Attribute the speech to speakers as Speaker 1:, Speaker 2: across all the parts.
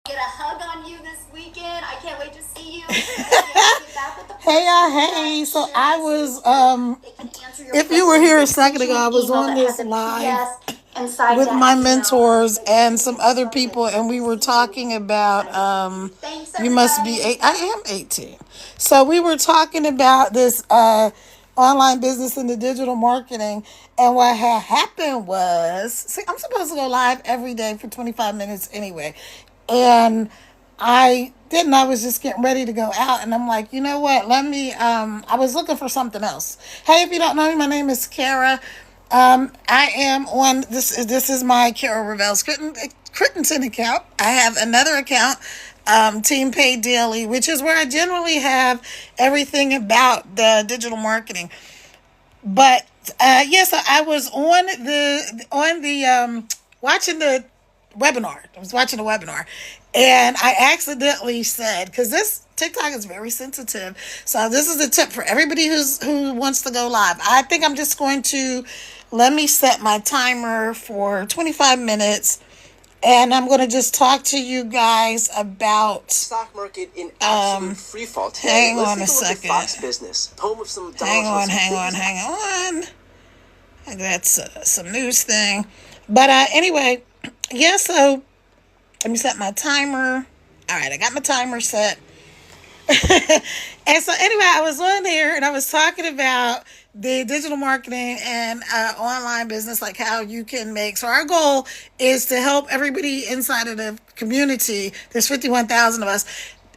Speaker 1: get a hug on you this weekend. I can't wait to see you. Get back with the hey, hey. So I was, if you were here a second ago, I was on this live with my mentors and some other people, and we were talking about, you must be eight. I am 18. So we were talking about this, online business and the digital marketing. And what had happened was, see, I'm supposed to go live every day for 25 minutes anyway. And I didn't. I was just getting ready to go out. And I'm like, you know what? Let me, I was looking for something else. Hey, if you don't know me, my name is Kara. I am on, this is my Kara Revels Crittenton account. I have another account, Team Paid Daily, which is where I generally have everything about the digital marketing. But yes, I was on the watching the webinar. I was watching the webinar, and I accidentally said, because this TikTok is very sensitive. So this is a tip for everybody who wants to go live. I think I'm just going to let me set my timer for 25 minutes. And I'm going to just talk to you guys about
Speaker 2: stock market in absolute free fall today.
Speaker 1: Hang
Speaker 2: Let's
Speaker 1: on
Speaker 2: take
Speaker 1: a second.
Speaker 2: Fox Business, home of some
Speaker 1: Hang on. That's some news thing. But anyway, yeah, so let me set my timer. All right, I got my timer set. And so anyway, I was on there and I was talking about the digital marketing and online business, like how you can make. So our goal is to help everybody inside of the community. There's 51,000 of us.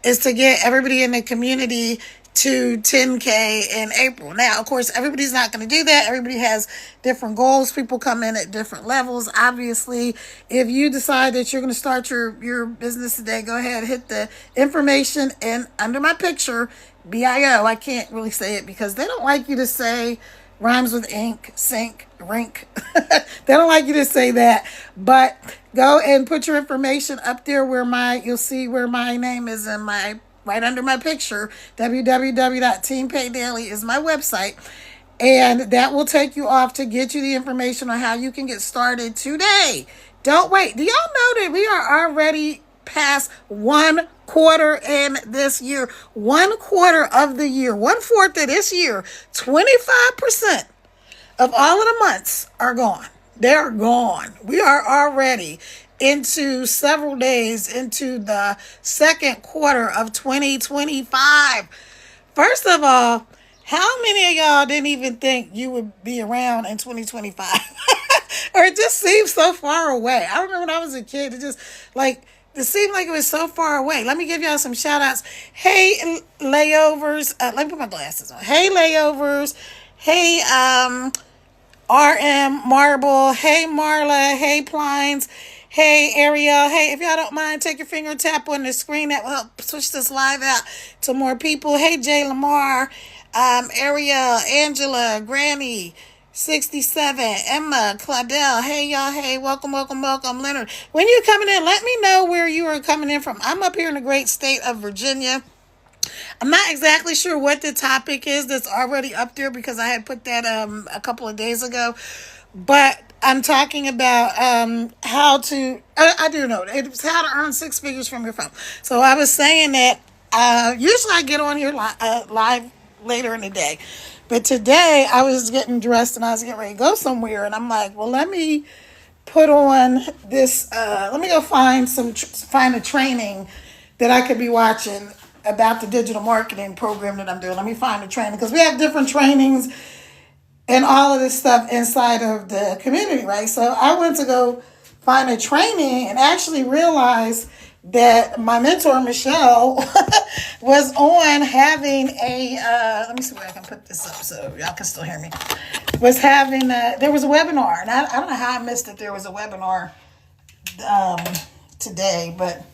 Speaker 1: Is to get everybody in the community to 10K in April. Now, of course, everybody's not going to do that. Everybody has different goals. People come in at different levels. Obviously, if you decide that you're going to start your business today, go ahead, hit the information and under my picture, BIO. I can't really say it because they don't like you to say rhymes with ink, sink, rink. They don't like you to say that. But go and put your information up there where you'll see where my name is in my right under my picture. www.teampaydaily is my website. And that will take you off to get you the information on how you can get started today. Don't wait. Do y'all know that we are already past 1/4 in this year? 1/4 of the year, 1/4 of this year, 25% of all of the months are gone. They're gone. We are already into several days into the second quarter of 2025. First of all, how many of y'all didn't even think you would be around in 2025? Or it just seems so far away. I remember when I was a kid, it seemed like it was so far away. Let me give y'all some shout outs. Hey, layovers. Let me put my glasses on. Hey, layovers. Hey, RM Marble. Hey, Marla. Hey, Plines. Hey, Ariel. Hey, if y'all don't mind, take your finger tap on the screen. That will help switch this live out to more people. Hey, Jay Lamar. Ariel, Angela, Granny, 67, Emma, Claudel. Hey, y'all. Hey, welcome. Leonard. When you're coming in, let me know where you are coming in from. I'm up here in the great state of Virginia. I'm not exactly sure what the topic is that's already up there because I had put that a couple of days ago. But I'm talking about how to, I do know, it's how to earn six figures from your phone. So I was saying that usually I get on here live later in the day. But today I was getting dressed and I was getting ready to go somewhere. And I'm like, well, let me put on this, let me go find a training that I could be watching about the digital marketing program that I'm doing. Let me find a training because we have different trainings and all of this stuff inside of the community, right? So I went to go find a training and actually realized that my mentor, Michelle, was on having let me see where I can put this up so y'all can still hear me, there was a webinar, and I don't know how I missed it. There was a webinar today, but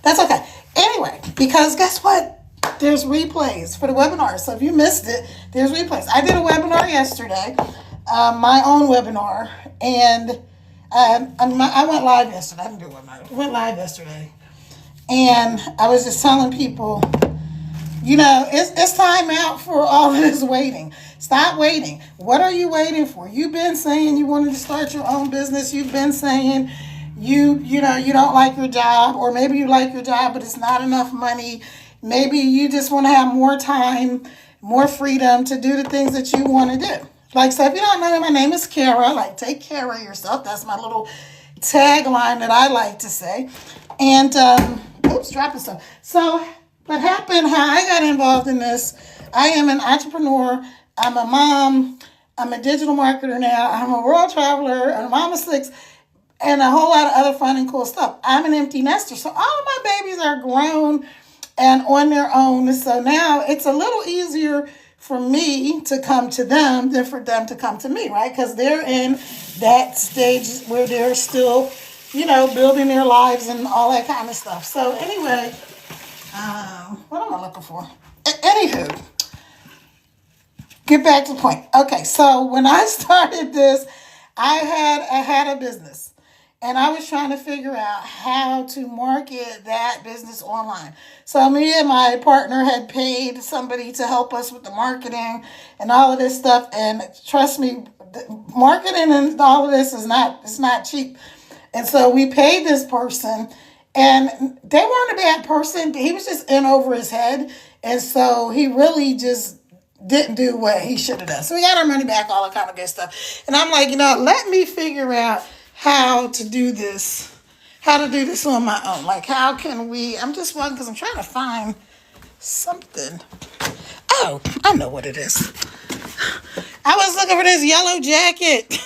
Speaker 1: that's okay. Anyway, because guess what? There's replays for the webinar. So if you missed it, there's replays. I did a webinar yesterday, my own webinar, and I went live yesterday. I didn't do a webinar. I went live yesterday. And I was just telling people, it's time out for all of this waiting. Stop waiting. What are you waiting for? You've been saying you wanted to start your own business. You've been saying you know, you don't like your job, or maybe you like your job, but it's not enough money. Maybe you just want to have more time, more freedom to do the things that you want to do. Like, so if you don't know me, my name is Kara. Like, take care of yourself. That's my little tagline that I like to say. And, oops, dropping stuff. So, what happened, how I got involved in this, I am an entrepreneur. I'm a mom. I'm a digital marketer now. I'm a world traveler, and a mom of six, and a whole lot of other fun and cool stuff. I'm an empty nester. So, all of my babies are grown and on their own. So now it's a little easier for me to come to them than for them to come to me, right? Because they're in that stage where they're still, you know, building their lives and all that kind of stuff. So anyway, what am I looking for? Anywho, get back to the point. Okay, so when I started this, I had a business. And I was trying to figure out how to market that business online. So me and my partner had paid somebody to help us with the marketing and all of this stuff. And trust me, marketing and all of this it's not cheap. And so we paid this person, and they weren't a bad person. He was just in over his head. And so he really just didn't do what he should have done. So we got our money back, all that kind of good stuff. And I'm like, you know, let me figure out how to do this on my own. Like, how can we, I'm just wondering, because I'm trying to find something. Oh, I know what it is. I was looking for this yellow jacket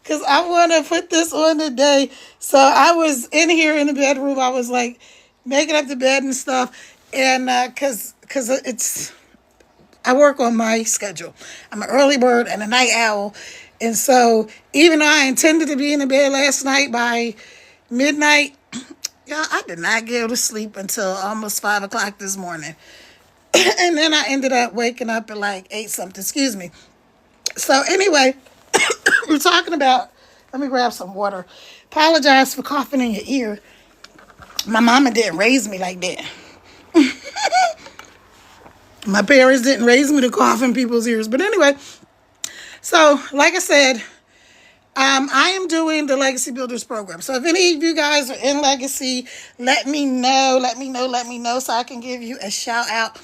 Speaker 1: because I want to put this on today. So I was in here in the bedroom. I was like making up the bed and stuff. And because I work on my schedule. I'm an early bird and a night owl. And so, even though I intended to be in the bed last night by midnight, y'all, I did not get to sleep until almost 5 o'clock this morning. And then I ended up waking up at like 8 something, excuse me. So anyway, we're talking about, let me grab some water. Apologize for coughing in your ear. My mama didn't raise me like that. My parents didn't raise me to cough in people's ears. But anyway, so, like I said, I am doing the Legacy Builders program. So if any of you guys are in Legacy, let me know so I can give you a shout out.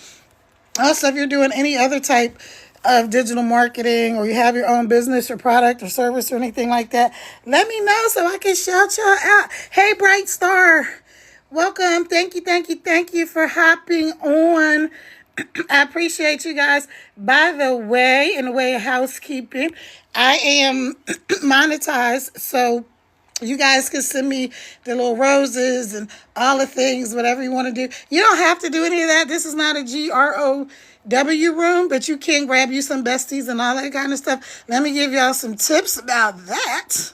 Speaker 1: Also, if you're doing any other type of digital marketing, or you have your own business or product or service or anything like that, let me know so I can shout y'all out. Hey, Bright Star, welcome. Thank you for hopping on. I appreciate you guys. By the way, in the way of housekeeping, I am monetized, so you guys can send me the little roses and all the things, whatever you want to do. You don't have to do any of that. This is not a GROW room, but you can grab you some besties and all that kind of stuff. Let me give y'all some tips about that.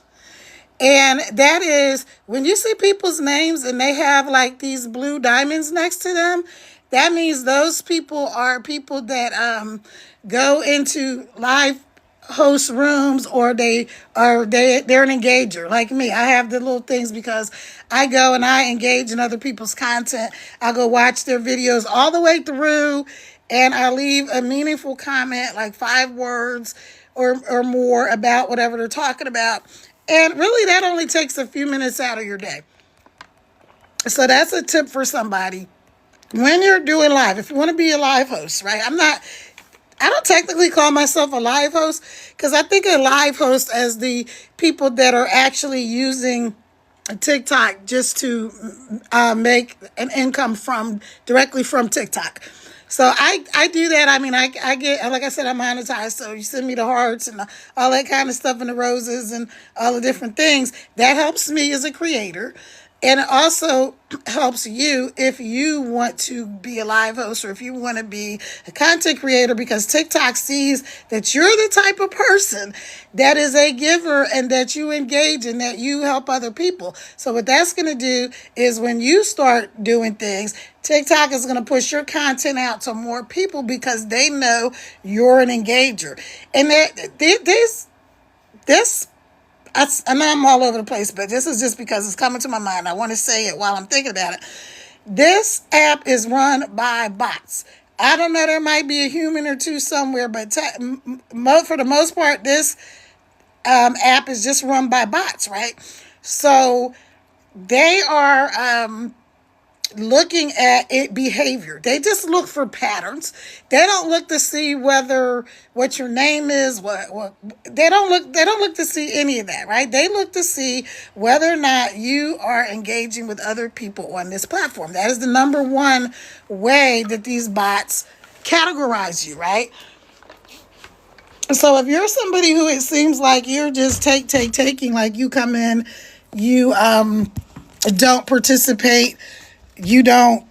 Speaker 1: And that is, when you see people's names and they have like these blue diamonds next to them, that means those people are people that go into live host rooms, or they're an engager like me. I have the little things because I go and I engage in other people's content. I go watch their videos all the way through, and I leave a meaningful comment, like 5 words or more about whatever they're talking about. And really, that only takes a few minutes out of your day. So that's a tip for somebody. When you're doing live, if you want to be a live host, right? I don't technically call myself a live host, because I think of live host as the people that are actually using TikTok just to make an income directly from TikTok. So I do that. I mean, I get, like I said, I'm monetized. So you send me the hearts and all that kind of stuff and the roses and all the different things. That helps me as a creator. And it also helps you if you want to be a live host, or if you want to be a content creator, because TikTok sees that you're the type of person that is a giver and that you engage and that you help other people. So what that's going to do is, when you start doing things, TikTok is going to push your content out to more people because they know you're an engager. And this I know I'm all over the place, but this is just because it's coming to my mind. I want to say it while I'm thinking about it. This app is run by bots. I don't know, there might be a human or two somewhere, but for the most part, this app is just run by bots, right? So they are looking at it behavior. They just look for patterns. They don't look to see whether what your name is, what they don't look to see any of that, right? They look to see whether or not you are engaging with other people on this platform. That is the number one way that these bots categorize you, right? So if you're somebody who it seems like you're just taking, like you come in, you don't participate, you don't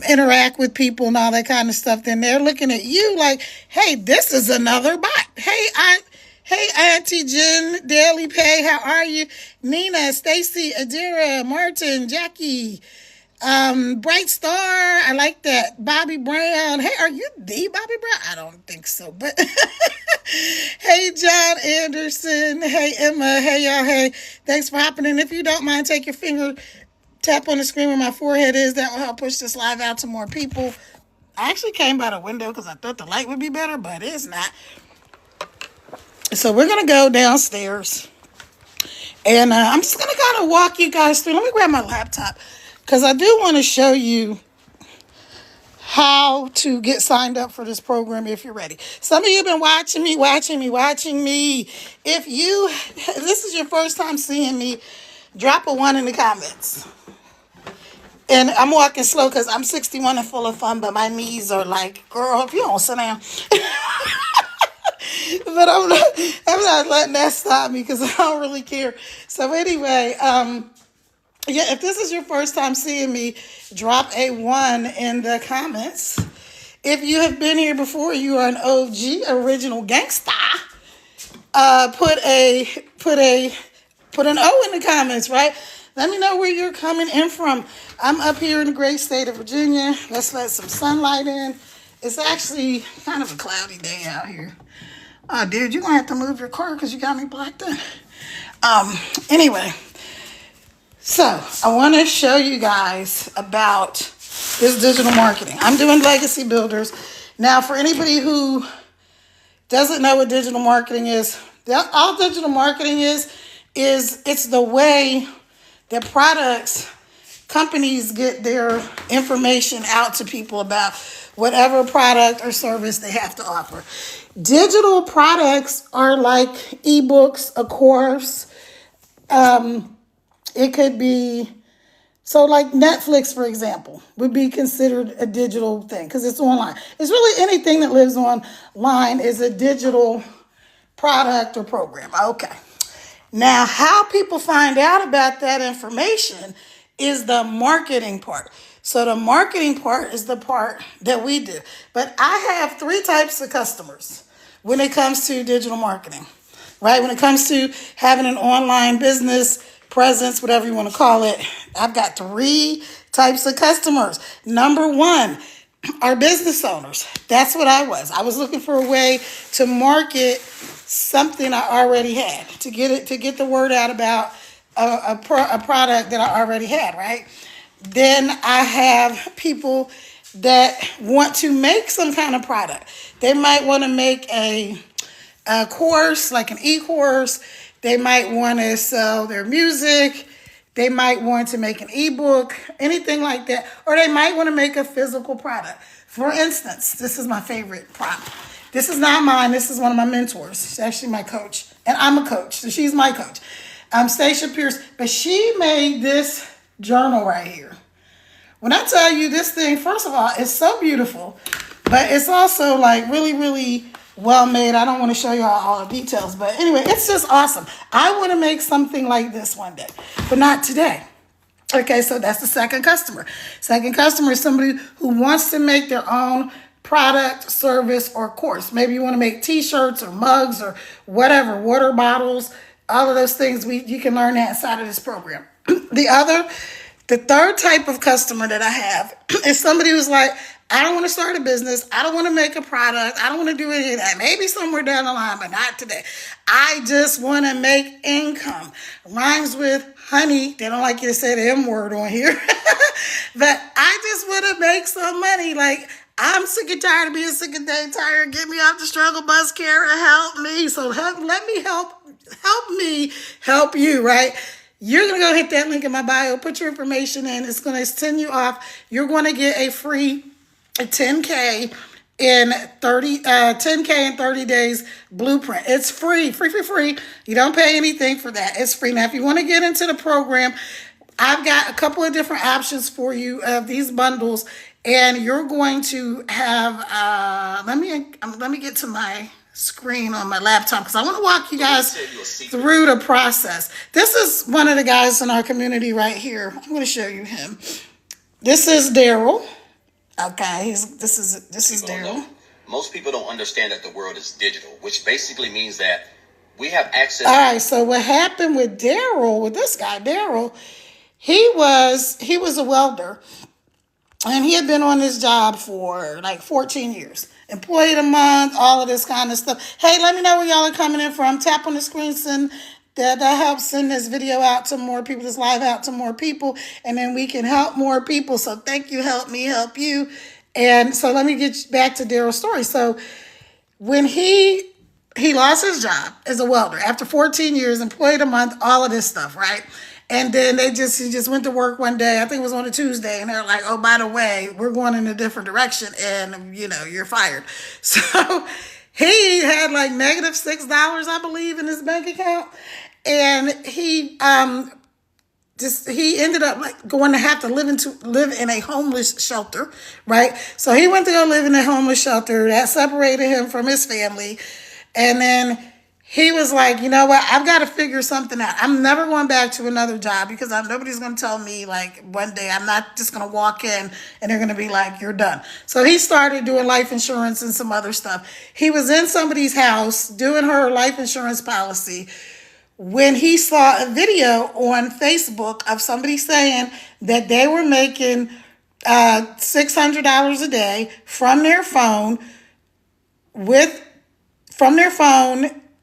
Speaker 1: interact with people and all that kind of stuff, then they're looking at you like, hey, this is another bot. Hey, Auntie Jen, Daily Pay, how are you? Nina, Stacy, Adira, Martin, Jackie, Bright Star, I like that. Bobby Brown. Hey, are you the Bobby Brown? I don't think so, but hey, John Anderson. Hey, Emma. Hey, y'all. Hey, thanks for hopping in. If you don't mind, take your finger, tap on the screen where my forehead is. That will help push this live out to more people. I actually came by the window because I thought the light would be better, but it's not. So we're going to go downstairs. And I'm just going to kind of walk you guys through. Let me grab my laptop because I do want to show you how to get signed up for this program if you're ready. Some of you have been watching me. If this is your first time seeing me, drop a 1 in the comments. And I'm walking slow because I'm 61 and full of fun, but my knees are like, girl, if you don't sit down. But I'm not letting that stop me because I don't really care. So anyway, yeah, if this is your first time seeing me, drop a 1 in the comments. If you have been here before, you are an OG, original gangsta. Put an O in the comments, right? Let me know where you're coming in from. I'm up here in the great state of Virginia. Let's let some sunlight in. It's actually kind of a cloudy day out here. Oh, dude, you're going to have to move your car because you got me blacked in. Anyway, so I want to show you guys about this digital marketing. I'm doing Legacy Builders. Now, for anybody who doesn't know what digital marketing is, all digital marketing is it's the way that companies get their information out to people about whatever product or service they have to offer. Digital products are like ebooks, a course. It could be, so like Netflix, for example, would be considered a digital thing because it's online. It's really anything that lives online is a digital product or program. Okay. Now, how people find out about that information is the marketing part. So the marketing part is the part that we do. But I have 3 types of customers when it comes to digital marketing, right? When it comes to having an online business presence, whatever you want to call it, I've got 3 types of customers. Number 1 are business owners. That's what I was. I was looking for a way to market something I already had, to get the word out about a product that I already had, right? Then I have people that want to make some kind of product. They might want to make a course, like an e-course. They might want to sell their music. They might want to make an ebook, anything like that. Or they might want to make a physical product. For instance, this is my favorite product. This is not mine. This is one of my mentors. She's actually my coach. And I'm a coach, so she's my coach. Stacia Pierce. But she made this journal right here. When I tell you this thing, first of all, it's so beautiful. But it's also like really, really well made. I don't want to show you all the details. But anyway, it's just awesome. I want to make something like this one day. But not today. Okay, so that's the second customer. Second customer is somebody who wants to make their own product, service, or course. Maybe you want to make t-shirts or mugs or whatever, water bottles, all of those things. You can learn that inside of this program. The third type of customer that I have is somebody who's like, I don't want to start a business. I don't want to make a product. I don't want to do any of that. Maybe somewhere down the line, but not today. I just want to make income. Rhymes with honey. They don't like you to say the M word on here. But I just want to make some money. Like, I'm sick and tired of being sick and tired. Get me off the struggle bus, Kara. Help me. So let me help me help you, right? You're going to go hit that link in my bio, put your information in. It's going to send you off. You're going to get a free 10K in 30 days blueprint. It's free. You don't pay anything for that. It's free. Now, if you want to get into the program, I've got a couple of different options for you of these bundles, and you're going to have, let me get to my screen on my laptop because I want to walk you guys through the process. This is one of the guys in our community right here. I'm going to show you him. This is Daryl. Okay, this is Daryl.
Speaker 3: Most people don't understand that the world is digital, which basically means that we have access.
Speaker 1: All right, so what happened with Daryl, with this guy, Daryl, he was a welder, and he had been on this job for like 14 years. Employee of the month, all of this kind of stuff. Hey, let me know where y'all are coming in from. Tap on the screen, that helps send this video out to more people, this live out to more people, and then we can help more people. So thank you, help me, help you. And so let me get back to Daryl's story. So when he lost his job as a welder after 14 years, employee of the month, all of this stuff, right? And then he just went to work one day, I think it was on a Tuesday, and they're like, oh, by the way, we're going in a different direction, and, you're fired. So he had like -$6, I believe, in his bank account. And he ended up like going to have to live in a homeless shelter, right? So he went to go live in a homeless shelter. That separated him from his family. And then he was like, you know what? I've got to figure something out. I'm never going back to another job because nobody's going to tell me like one day I'm not just going to walk in and they're going to be like, you're done. So he started doing life insurance and some other stuff. He was in somebody's house doing her life insurance policy when he saw a video on Facebook of somebody saying that they were making $600 a day from their phone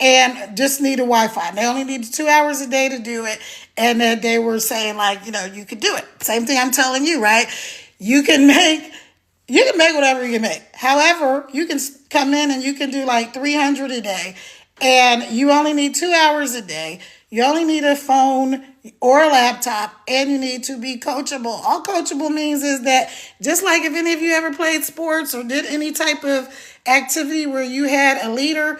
Speaker 1: and just needed Wi-Fi. They only needed 2 hours a day to do it. And then they were saying like, you could do it. Same thing I'm telling you, right? You can make whatever you make. However, you can come in and you can do like 300 a day. And you only need 2 hours a day. You only need a phone or a laptop, and you need to be coachable. All coachable means is that just like if any of you ever played sports or did any type of activity where you had a leader,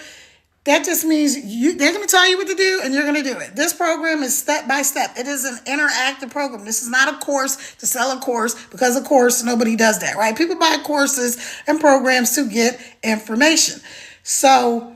Speaker 1: that just means they're going to tell you what to do and you're going to do it. This program is step by step. It is an interactive program. This is not a course to sell a course because, of course, nobody does that, right? People buy courses and programs to get information. So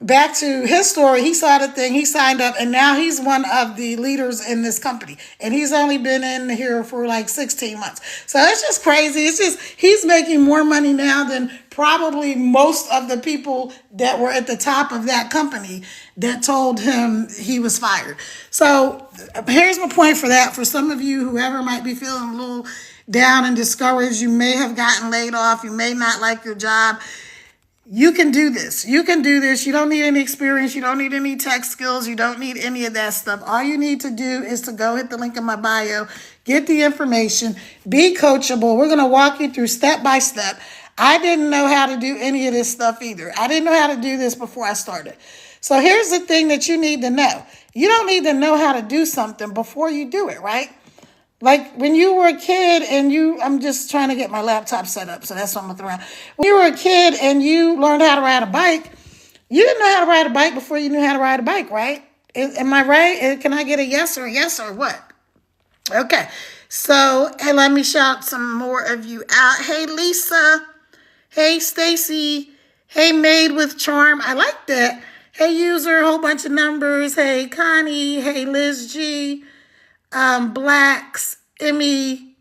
Speaker 1: back to his story, he saw the thing, he signed up, and now he's one of the leaders in this company. And he's only been in here for like 16 months. So it's just crazy. It's just, he's making more money now than probably most of the people that were at the top of that company that told him he was fired. So here's my point for that. For some of you, whoever might be feeling a little down and discouraged, you may have gotten laid off, you may not like your job. You can do this. You can do this. You don't need any experience. You don't need any tech skills. You don't need any of that stuff. All you need to do is to go hit the link in my bio, get the information, be coachable. We're going to walk you through step by step. I didn't know how to do any of this stuff either. I didn't know how to do this before I started. So here's the thing that you need to know. You don't need to know how to do something before you do it, right? Like when you were a kid and I'm just trying to get my laptop set up, so that's what I'm going to throw around. When you were a kid and you learned how to ride a bike, you didn't know how to ride a bike before you knew how to ride a bike, right? Am I right? Can I get a yes or what? Okay. So, hey, let me shout some more of you out. Hey, Lisa. Hey, Stacy. Hey, Made with Charm. I like that. Hey, user, a whole bunch of numbers. Hey, Connie. Hey, Liz G. Blacks, Emmy,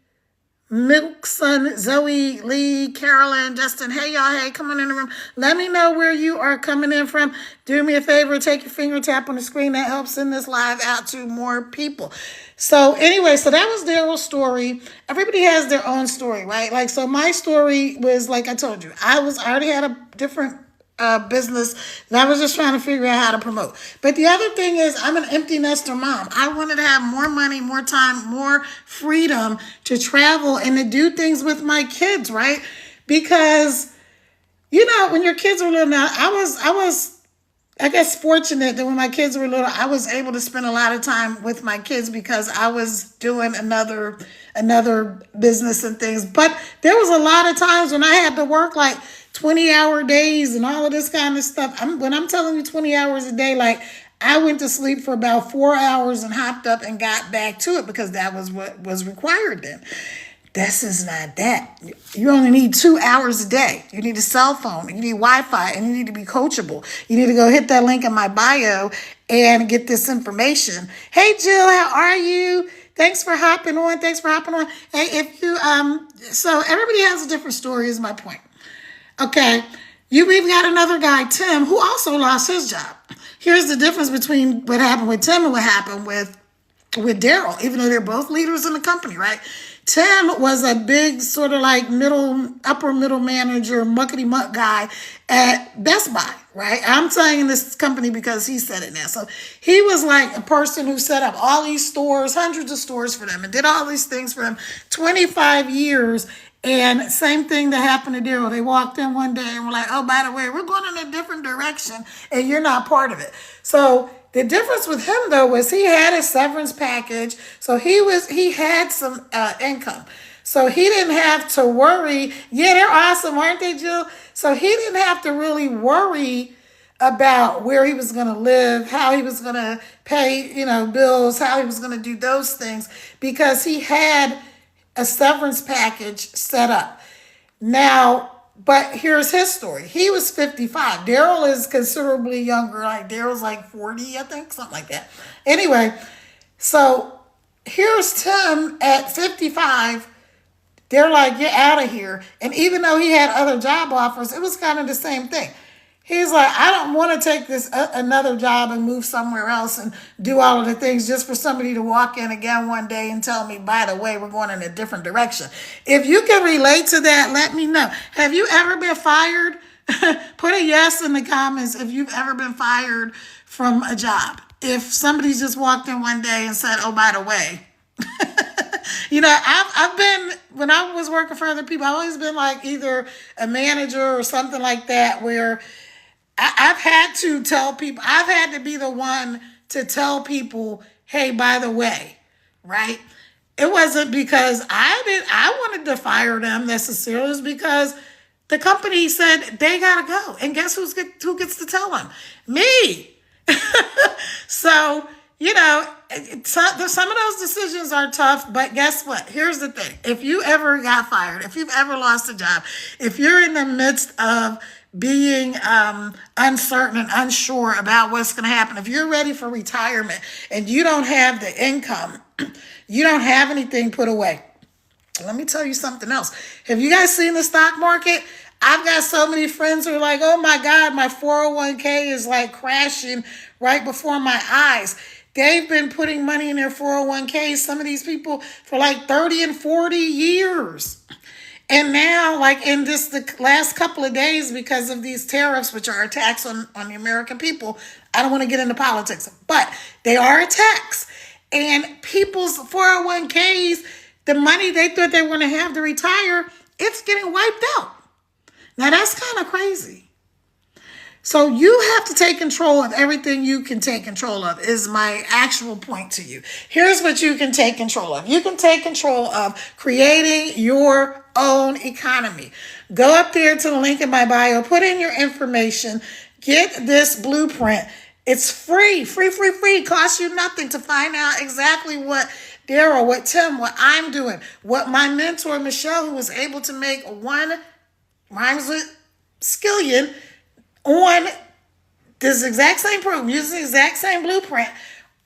Speaker 1: Milkson, Zoe, Lee, Carolyn, Justin. Hey, y'all. Hey, come on in the room. Let me know where you are coming in from. Do me a favor. Take your finger, tap on the screen. That helps send this live out to more people. So anyway, so that was Daryl's story. Everybody has their own story, right? Like, so my story was, like I told you, I already had a different business that I was just trying to figure out how to promote. But the other thing is I'm an empty nester mom. I wanted to have more money, more time, more freedom to travel and to do things with my kids, right? Because, when your kids are little now, I I guess fortunate that when my kids were little, I was able to spend a lot of time with my kids because I was doing another business and things. But there was a lot of times when I had to work like 20-hour days and all of this kind of stuff. When I'm telling you 20 hours a day, like I went to sleep for about 4 hours and hopped up and got back to it because that was what was required then. This is not that. You only need 2 hours a day. You need a cell phone, you need Wi-Fi, and you need to be coachable. You need to go hit that link in my bio and get this information. Hey Jill, how are you? Thanks for hopping on. Thanks for hopping on. Hey, if you so everybody has a different story, is my point. Okay. We've got another guy, Tim, who also lost his job. Here's the difference between what happened with Tim and what happened with Daryl, even though they're both leaders in the company, right? Tim was a big sort of like upper middle manager, muckety muck guy at Best Buy, right? I'm saying this company because he said it now. So he was like a person who set up all these stores, hundreds of stores for them and did all these things for them, 25 years. And same thing that happened to Daryl. They walked in one day and were like, oh, by the way, we're going in a different direction and you're not part of it. So the difference with him, though, was he had a severance package. So he had some income. So he didn't have to worry. Yeah, they're awesome, aren't they, Jill? So he didn't have to really worry about where he was going to live, how he was going to pay, bills, how he was going to do those things, because he had a severance package set up. Now, but here's his story. He was 55. Daryl is considerably younger. Like Daryl's like 40, I think, something like that. Anyway, so here's Tim at 55. They're like, get out of here. And even though he had other job offers, it was kind of the same thing. He's like, I don't want to take this another job and move somewhere else and do all of the things just for somebody to walk in again one day and tell me, by the way, we're going in a different direction. If you can relate to that, let me know. Have you ever been fired? Put a yes in the comments if you've ever been fired from a job. If somebody just walked in one day and said, oh, by the way. I've been, when I was working for other people, I've always been like either a manager or something like that where I've had to tell people, I've had to be the one to tell people, hey, by the way, right? It wasn't because I wanted to fire them necessarily. It was because the company said they got to go. And guess who gets to tell them? Me. So, some of those decisions are tough, but guess what? Here's the thing. If you ever got fired, if you've ever lost a job, if you're in the midst of being uncertain and unsure about what's going to happen, if you're ready for retirement and you don't have the income, you don't have anything put away. Let me tell you something else. Have you guys seen the stock market? I've got so many friends who are like, oh my God, my 401k is like crashing right before my eyes. They've been putting money in their 401ks, some of these people, for like 30 and 40 years. And now, like in the last couple of days, because of these tariffs, which are a tax on the American people, I don't want to get into politics, but they are a tax. And people's 401ks, the money they thought they were going to have to retire, it's getting wiped out. Now, that's kind of crazy. So you have to take control of everything you can take control of, is my actual point to you. Here's what you can take control of. You can take control of creating your own economy. Go up there to the link in my bio, put in your information, get this blueprint. It's free. It costs you nothing to find out exactly what Daryl, what Tim, what I'm doing, what my mentor, Michelle, who was able to make one rhymes with skillion on this exact same program, using the exact same blueprint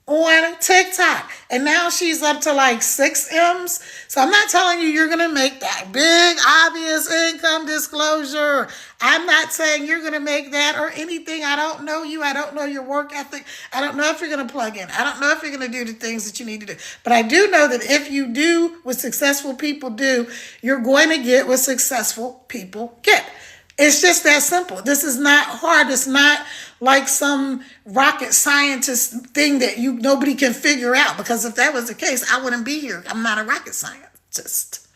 Speaker 1: on TikTok. And now she's up to like 6 M's. So I'm not telling you you're going to make that big, obvious income disclosure. I'm not saying you're going to make that or anything. I don't know you. I don't know your work ethic. I don't know if you're going to plug in. I don't know if you're going to do the things that you need to do. But I do know that if you do what successful people do, you're going to get what successful people get. It's just that simple. This is not hard. It's not like some rocket scientist thing that nobody can figure out, because if that was the case, I wouldn't be here. I'm not a rocket scientist.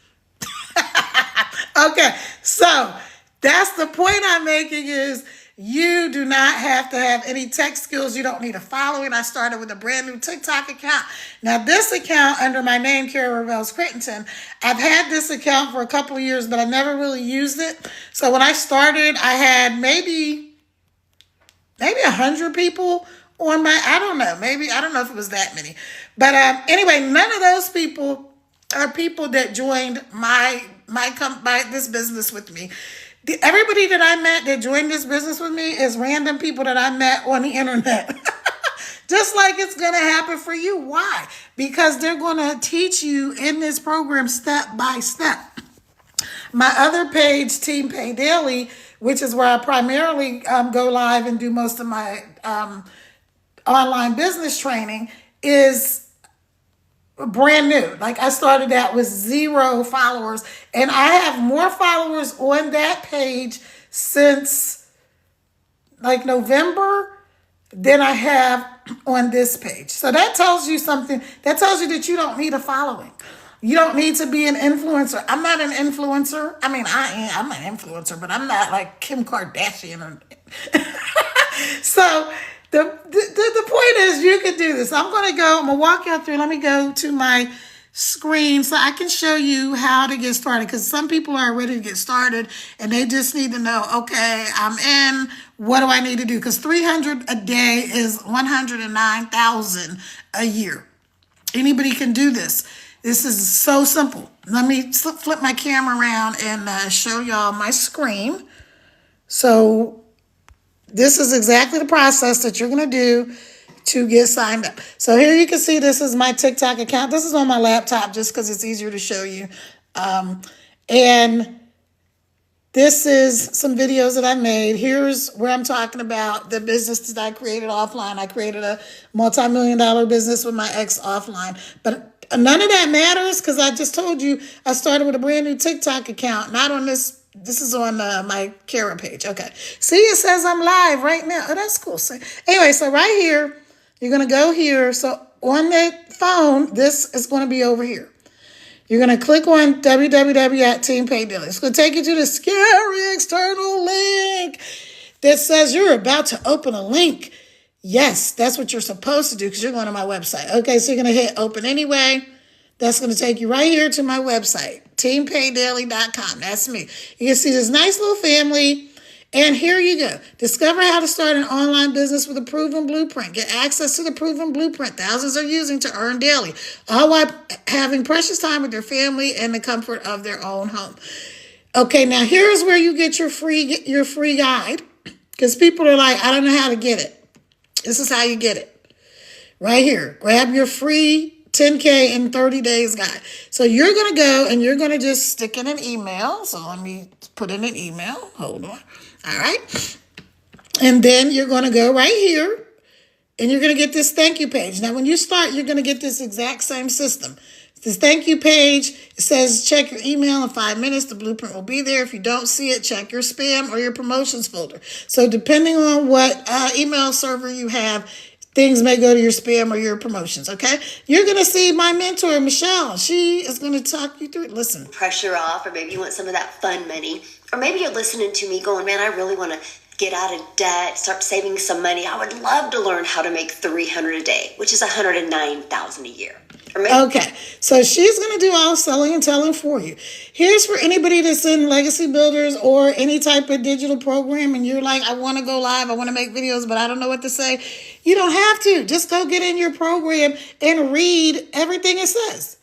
Speaker 1: Okay, so that's the point I'm making is You do not have to have any tech skills. You don't need a following. I started with a brand new TikTok account. Now, this account under my name, Kara Reveals Crittenton, I've had this account for a couple of years, but I never really used it. So when I started, I had maybe 100 people on my, I don't know if it was that many. But anyway, none of those people are people that joined this business with me. Everybody that I met that joined this business with me is random people that I met on the internet. Just like it's going to happen for you. Why? Because they're going to teach you in this program step by step. My other page, Team Pay Daily, which is where I primarily go live and do most of my online business training, is brand new. Like, I started that with 0 followers, and I have more followers on that page since like November than I have on this page. So that tells you something. That tells you that you don't need a following. You don't need to be an influencer. I'm not an influencer. I mean, I'm an influencer, but I'm not like Kim Kardashian. So the point is, you can do this. I'm going to walk you through. Let me go to my screen so I can show you how to get started, because some people are ready to get started and they just need to know, okay, I'm in, what do I need to do? Because 300 a day is 109,000 a year. Anybody can do this. This is so simple. Let me flip my camera around and show y'all my screen. So this is exactly the process that you're going to do to get signed up. So here you can see this is my TikTok account. This is on my laptop just because it's easier to show you. And this is some videos that I made. Here's where I'm talking about the business that I created offline. I created a multi-million-dollar business with my ex offline. But none of that matters because I just told you I started with a brand new TikTok account, not on this. This is on my Kara page. Okay. See, it says I'm live right now. Oh, that's cool. So, anyway, so right here, you're going to go here. So on the phone, this is going to be over here. You're going to click on www.teampaydaily. It's going to take you to the scary external link that says you're about to open a link. Yes, that's what you're supposed to do because you're going to my website. Okay, so you're going to hit open anyway. That's going to take you right here to my website, teampaydaily.com. That's me. You can see this nice little family. And here you go. Discover how to start an online business with a proven blueprint. Get access to the proven blueprint thousands are using to earn daily, all while having precious time with their family and the comfort of their own home. Okay, now here's where you get your free guide, because people are like, I don't know how to get it. This is how you get it. Right here. Grab your free 10K in 30 days guide. So you're going to go and you're going to just stick in an email. So let me put in an email. Hold on. All right. And then you're going to go right here and you're going to get this thank you page. Now, when you start, you're going to get this exact same system. This thank you page, it says check your email in 5 minutes. The blueprint will be there. If you don't see it, check your spam or your promotions folder. So depending on what email server you have, things may go to your spam or your promotions, okay? You're going to see my mentor, Michelle. She is going to talk you through it. Listen.
Speaker 4: Pressure off, or maybe you want some of that fun money. Or maybe you're listening to me going, man, I really want to get out of debt, start saving some money. I would love to learn how to make $300 a day, which is $109,000 a year.
Speaker 1: Okay, so she's going to do all selling and telling for you. Here's for anybody that's in Legacy Builders or any type of digital program and you're like, I want to go live, I want to make videos, but I don't know what to say. You don't have to. Just go get in your program and read everything it says.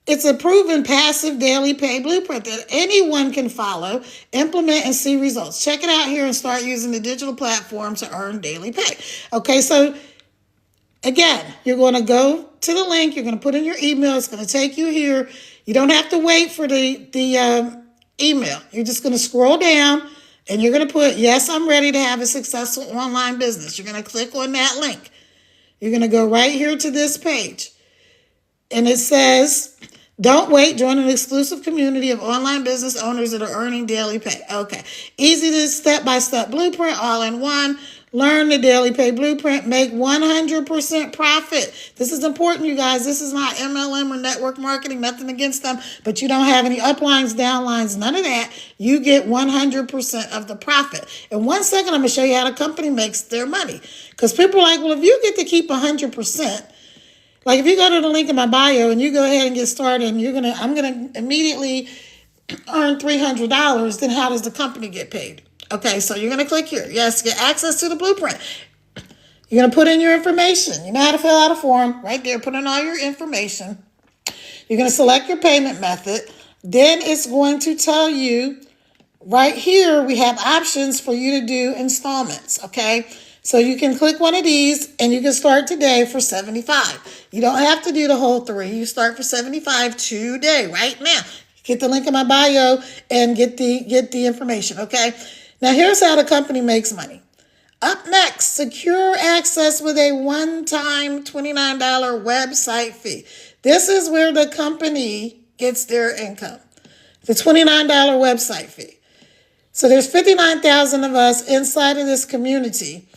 Speaker 1: It's a proven passive daily pay blueprint that anyone can follow, implement, and see results. Check it out here and start using the digital platform to earn daily pay. Okay, so again, you're going to go to the link. You're going to put in your email. It's going to take you here. You don't have to wait for the email. You're just going to scroll down and you're going to put, yes, I'm ready to have a successful online business. You're going to click on that link. You're going to go right here to this page. And it says, don't wait, join an exclusive community of online business owners that are earning daily pay. Okay. Easy to step-by-step blueprint, all in one. Learn the Daily Pay Blueprint. Make 100% profit. This is important, you guys. This is not MLM or network marketing. Nothing against them. But you don't have any uplines, downlines, none of that. You get 100% of the profit. In 1 second, I'm going to show you how the company makes their money. Because people are like, well, if you get to keep 100%, like if you go to the link in my bio and you go ahead and get started and I'm going to immediately earn $300, then how does the company get paid? Okay, so you're going to click here. Yes, get access to the blueprint. You're going to put in your information. You know how to fill out a form. Right there, put in all your information. You're going to select your payment method. Then it's going to tell you right here, we have options for you to do installments, okay? So you can click one of these and you can start today for $75. You don't have to do the whole 3. You start for $75 today, right now. Get the link in my bio and get the information, okay? Now here's how the company makes money. Up next, secure access with a one-time $29 website fee. This is where the company gets their income. The $29 website fee. So there's 59,000 of us inside of this community.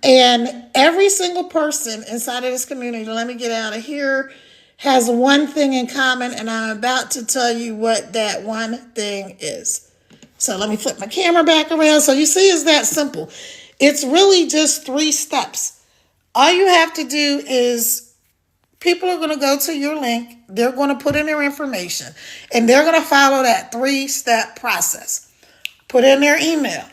Speaker 1: And every single person inside of this community, let me get out of here, has one thing in common, and I'm about to tell you what that one thing is. So let me flip my camera back around. So you see, it's that simple. It's really just 3 steps. All you have to do is people are going to go to your link. They're going to put in their information, and they're going to follow that 3-step process. Put in their email.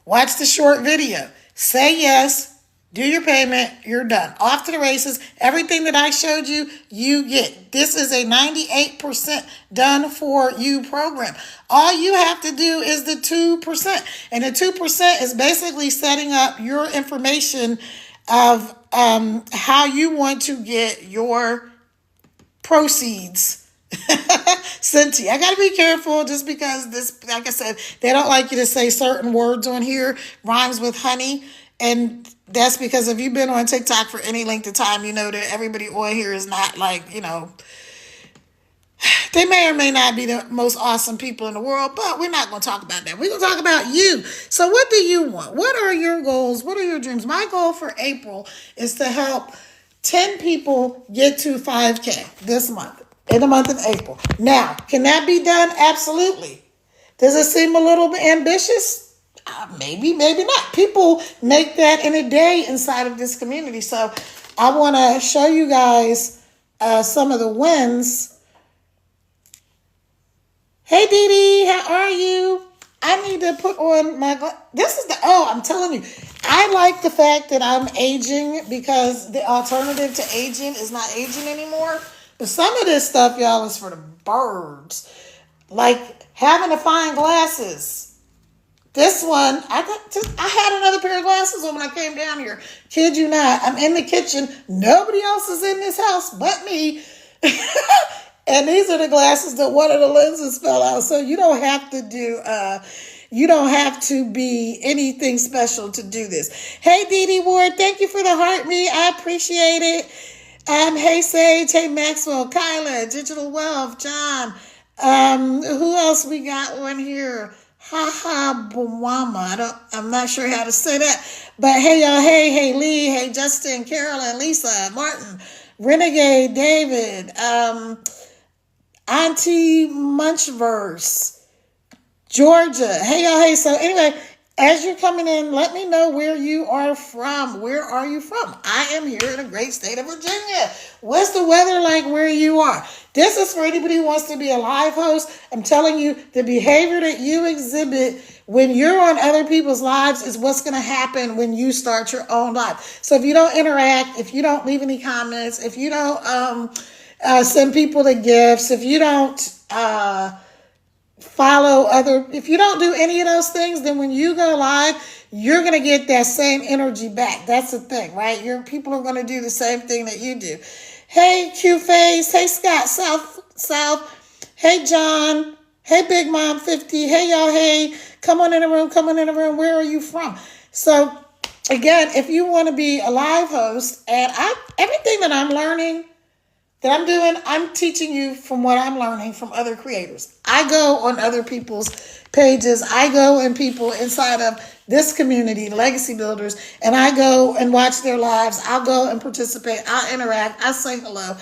Speaker 1: Watch the short video. Say yes. Do your payment, you're done. Off to the races. Everything that I showed you, you get. This is a 98% done for you program. All you have to do is the 2%. And the 2% is basically setting up your information of how you want to get your proceeds sent to you. I got to be careful just because this, like I said, they don't like you to say certain words on here, rhymes with honey. And that's because if you've been on TikTok for any length of time, you know that everybody on here is not like, they may or may not be the most awesome people in the world, but we're not going to talk about that. We're going to talk about you. So what do you want? What are your goals? What are your dreams? My goal for April is to help 10 people get to 5K this month, in the month of April. Now, can that be done? Absolutely. Does it seem a little bit ambitious? Maybe, maybe not. People make that in a day inside of this community. So I want to show you guys some of the wins. Hey, Dee Dee, how are you? I need to put on my I'm telling you, I like the fact that I'm aging because the alternative to aging is not aging anymore. But some of this stuff, y'all, is for the birds. Like having to find glasses. This one, I had another pair of glasses on when I came down here. Kid you not. I'm in the kitchen. Nobody else is in this house but me. And these are the glasses that one of the lenses fell out. So you don't have to be anything special to do this. Hey, Dee Dee Ward, thank you for the heart me. I appreciate it. Hey, Sage. Hey, Maxwell, Kyla, Digital Wealth, John. Who else we got on here? Bawama. I'm not sure how to say that. But hey, y'all. Hey, Lee. Hey, Justin, Carolyn, Lisa, Martin, Renegade, David, Auntie Munchverse, Georgia. Hey, y'all. Hey, so anyway, as you're coming in, let me know where you are from. Where are you from? I am here in the great state of Virginia. What's the weather like where you are? This is for anybody who wants to be a live host. I'm telling you, the behavior that you exhibit when you're on other people's lives is what's going to happen when you start your own live. So if you don't interact, if you don't leave any comments, if you don't send people the gifts, if you don't if you don't do any of those things, then when you go live, you're going to get that same energy back. That's the thing, right? People are going to do the same thing that you do. Hey, Q-Face. Hey, Scott South. Hey, John. Hey, Big Mom 50. Hey, y'all. Hey, come on in the room. Where are you from? So, again, if you want to be a live host, and everything that I'm learning, that I'm doing, I'm teaching you from what I'm learning from other creators. I go on other people's pages. I go and people inside of this community, Legacy Builders, and I go and watch their lives. I'll go and participate. I'll interact. I say hello.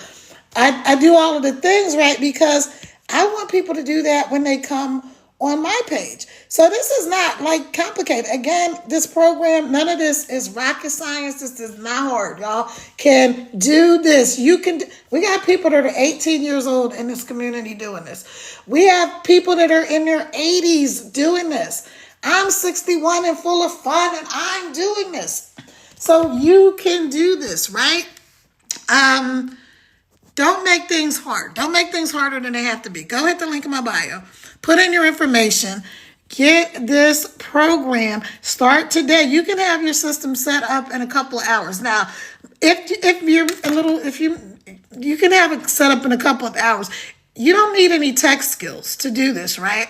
Speaker 1: I do all of the things, right? Because I want people to do that when they come on my page. So this is not like complicated. Again, this program, none of this is rocket science. This is not hard. Y'all can do this. We got people that are 18 years old in this community doing this. We have people that are in their 80s doing this. I'm 61 and full of fun and I'm doing this. So you can do this, right? Don't make things hard. Don't make things harder than they have to be. Go hit the link in my bio. Put in your information. Get this program. Start today. You can have your system set up in a couple of hours. Now, if you can have it set up in a couple of hours. You don't need any tech skills to do this, right?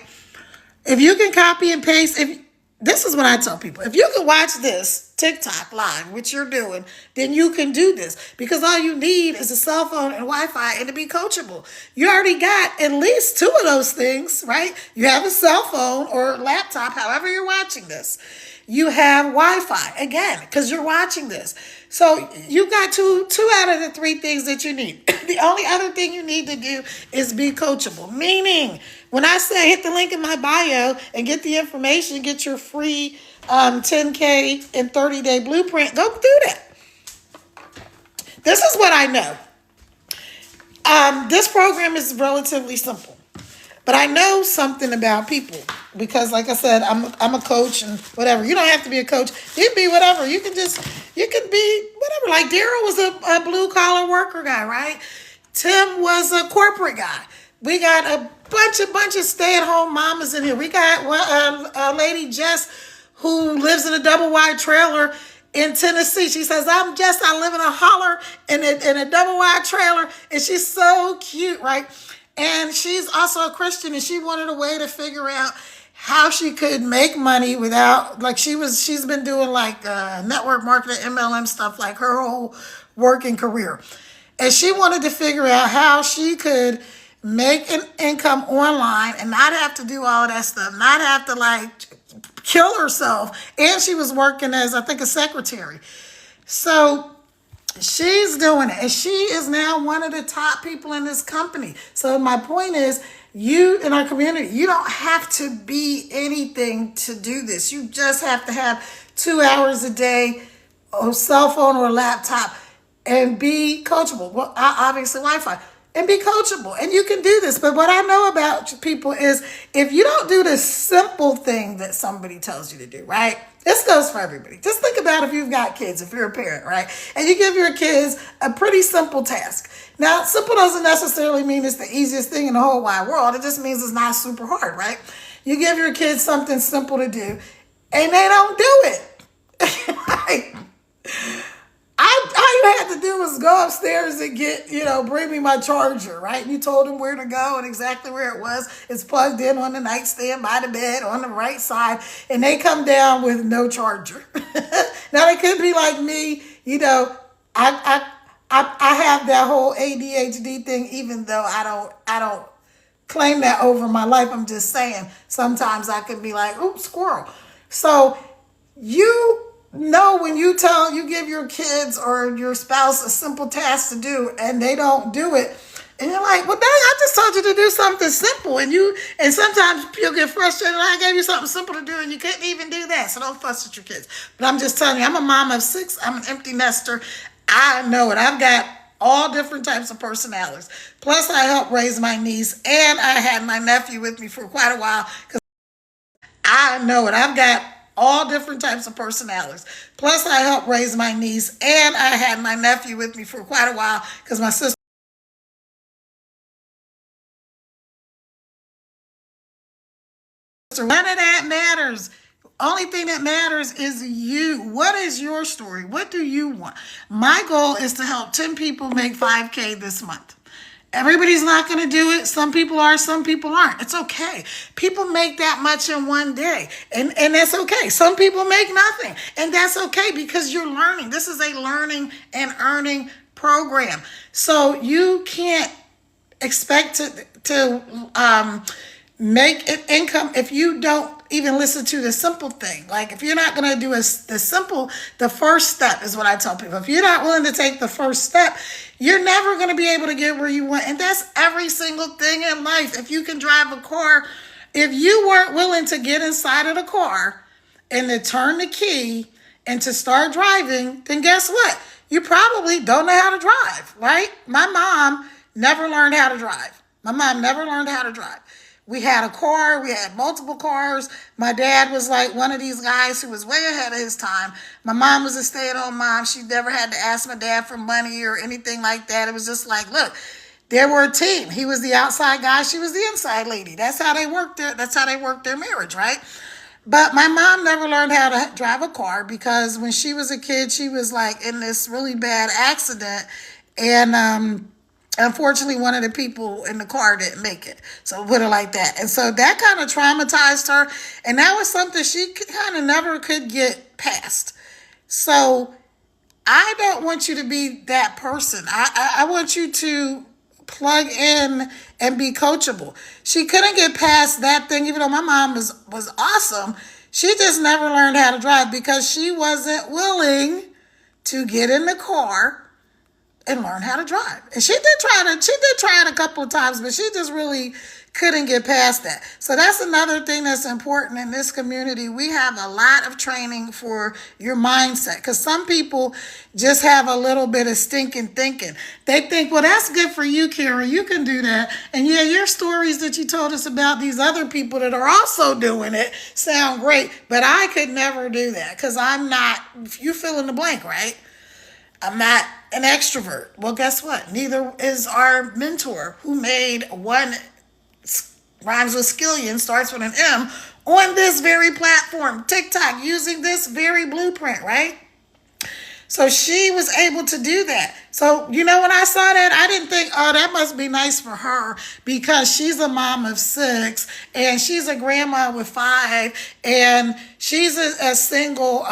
Speaker 1: If you can copy and paste, this is what I tell people. If you can watch this TikTok live, which you're doing, then you can do this. Because all you need is a cell phone and Wi-Fi and to be coachable. You already got at least 2 of those things, right? You have a cell phone or laptop, however you're watching this. You have Wi-Fi, again, because you're watching this. So you got two out of the 3 things that you need. The only other thing you need to do is be coachable. Meaning, when I say hit the link in my bio and get the information, get your free 10K and 30-day blueprint, go do that. This is what I know. This program is relatively simple. But I know something about people because, like I said, I'm a coach and whatever. You don't have to be a coach. You can be whatever. You can be whatever. Like Daryl was a blue collar worker guy, right? Tim was a corporate guy. We got a bunch of stay at home mamas in here. We got a lady Jess who lives in a double wide trailer in Tennessee. She says, I live in a holler in a double wide trailer, and she's so cute, right? And she's also a Christian, and she wanted a way to figure out how she could make money without, like she's been doing like network marketing, MLM stuff, like her whole working career. And she wanted to figure out how she could make an income online and not have to do all of that stuff, not have to like kill herself. And she was working as, I think, a secretary. So she's doing it, and she is now one of the top people in this company. So my point is, you in our community, you don't have to be anything to do this. You just have to have 2 hours a day, a cell phone or a laptop, and be coachable. Well, obviously Wi-Fi. And be coachable. And you can do this. But what I know about people is if you don't do the simple thing that somebody tells you to do, right? This goes for everybody. Just think about if you've got kids, if you're a parent, right? And you give your kids a pretty simple task. Now, simple doesn't necessarily mean it's the easiest thing in the whole wide world. It just means it's not super hard, right? You give your kids something simple to do, and they don't do it. Like, all you had to do was go upstairs and bring me my charger, right? You told them where to go and exactly where it was. It's plugged in on the nightstand by the bed on the right side, and they come down with no charger. Now, they could be like me, I have that whole ADHD thing, even though I don't claim that over my life. I'm just saying sometimes I can be like, oops, squirrel. So you know, when you give your kids or your spouse a simple task to do and they don't do it, and you're like, well, dang, I just told you to do something simple, and sometimes you'll get frustrated. I gave you something simple to do and you couldn't even do that. So don't fuss at your kids. But I'm just telling you, I'm a mom of 6. I'm an empty nester. I know it. I've got all different types of personalities. Plus, I helped raise my niece, and I had my nephew with me for quite a while because I know it. I've got all different types of personalities. Plus, I helped raise my niece, and I had my nephew with me for quite a while because my sister. None of that matters. Only thing that matters is you. What is your story? What do you want? My goal is to help 10 people make 5K this month. Everybody's not going to do it. Some people are, some people aren't. It's okay. People make that much in one day, and that's okay. Some people make nothing, and that's okay because you're learning. This is a learning and earning program. So you can't expect to make an income if you don't even listen to the simple thing. Like if you're not going to do the first step is what I tell people. If you're not willing to take the first step, you're never going to be able to get where you want. And that's every single thing in life. If you can drive a car, if you weren't willing to get inside of the car and to turn the key and to start driving, then guess what? You probably don't know how to drive, right? My mom never learned how to drive. We had a car. We had multiple cars. My dad was like one of these guys who was way ahead of his time. My mom was a stay-at-home mom. She never had to ask my dad for money or anything like that. It was just like, look, they were a team. He was the outside guy. She was the inside lady. That's how they worked their marriage, right? But my mom never learned how to drive a car because when she was a kid, she was like in this really bad accident. And unfortunately, one of the people in the car didn't make it. So put it like that. And so that kind of traumatized her. And that was something she kind of never could get past. So I don't want you to be that person. I want you to plug in and be coachable. She couldn't get past that thing, even though my mom was awesome. She just never learned how to drive because she wasn't willing to get in the car and learn how to drive. And she did try it a couple of times, but she just really couldn't get past that. So that's another thing that's important in this community. We have a lot of training for your mindset because some people just have a little bit of stinking thinking. They think, well, that's good for you, Kara. You can do that. And yeah, your stories that you told us about these other people that are also doing it sound great, but I could never do that because I'm not, you fill in the blank, right? I'm not an extrovert. Well, guess what? Neither is our mentor who made one rhymes with skillion, starts with an M, on this very platform, TikTok, using this very blueprint, right? So she was able to do that. So, when I saw that, I didn't think, oh, that must be nice for her because she's a mom of 6 and she's a grandma with 5 and she's a single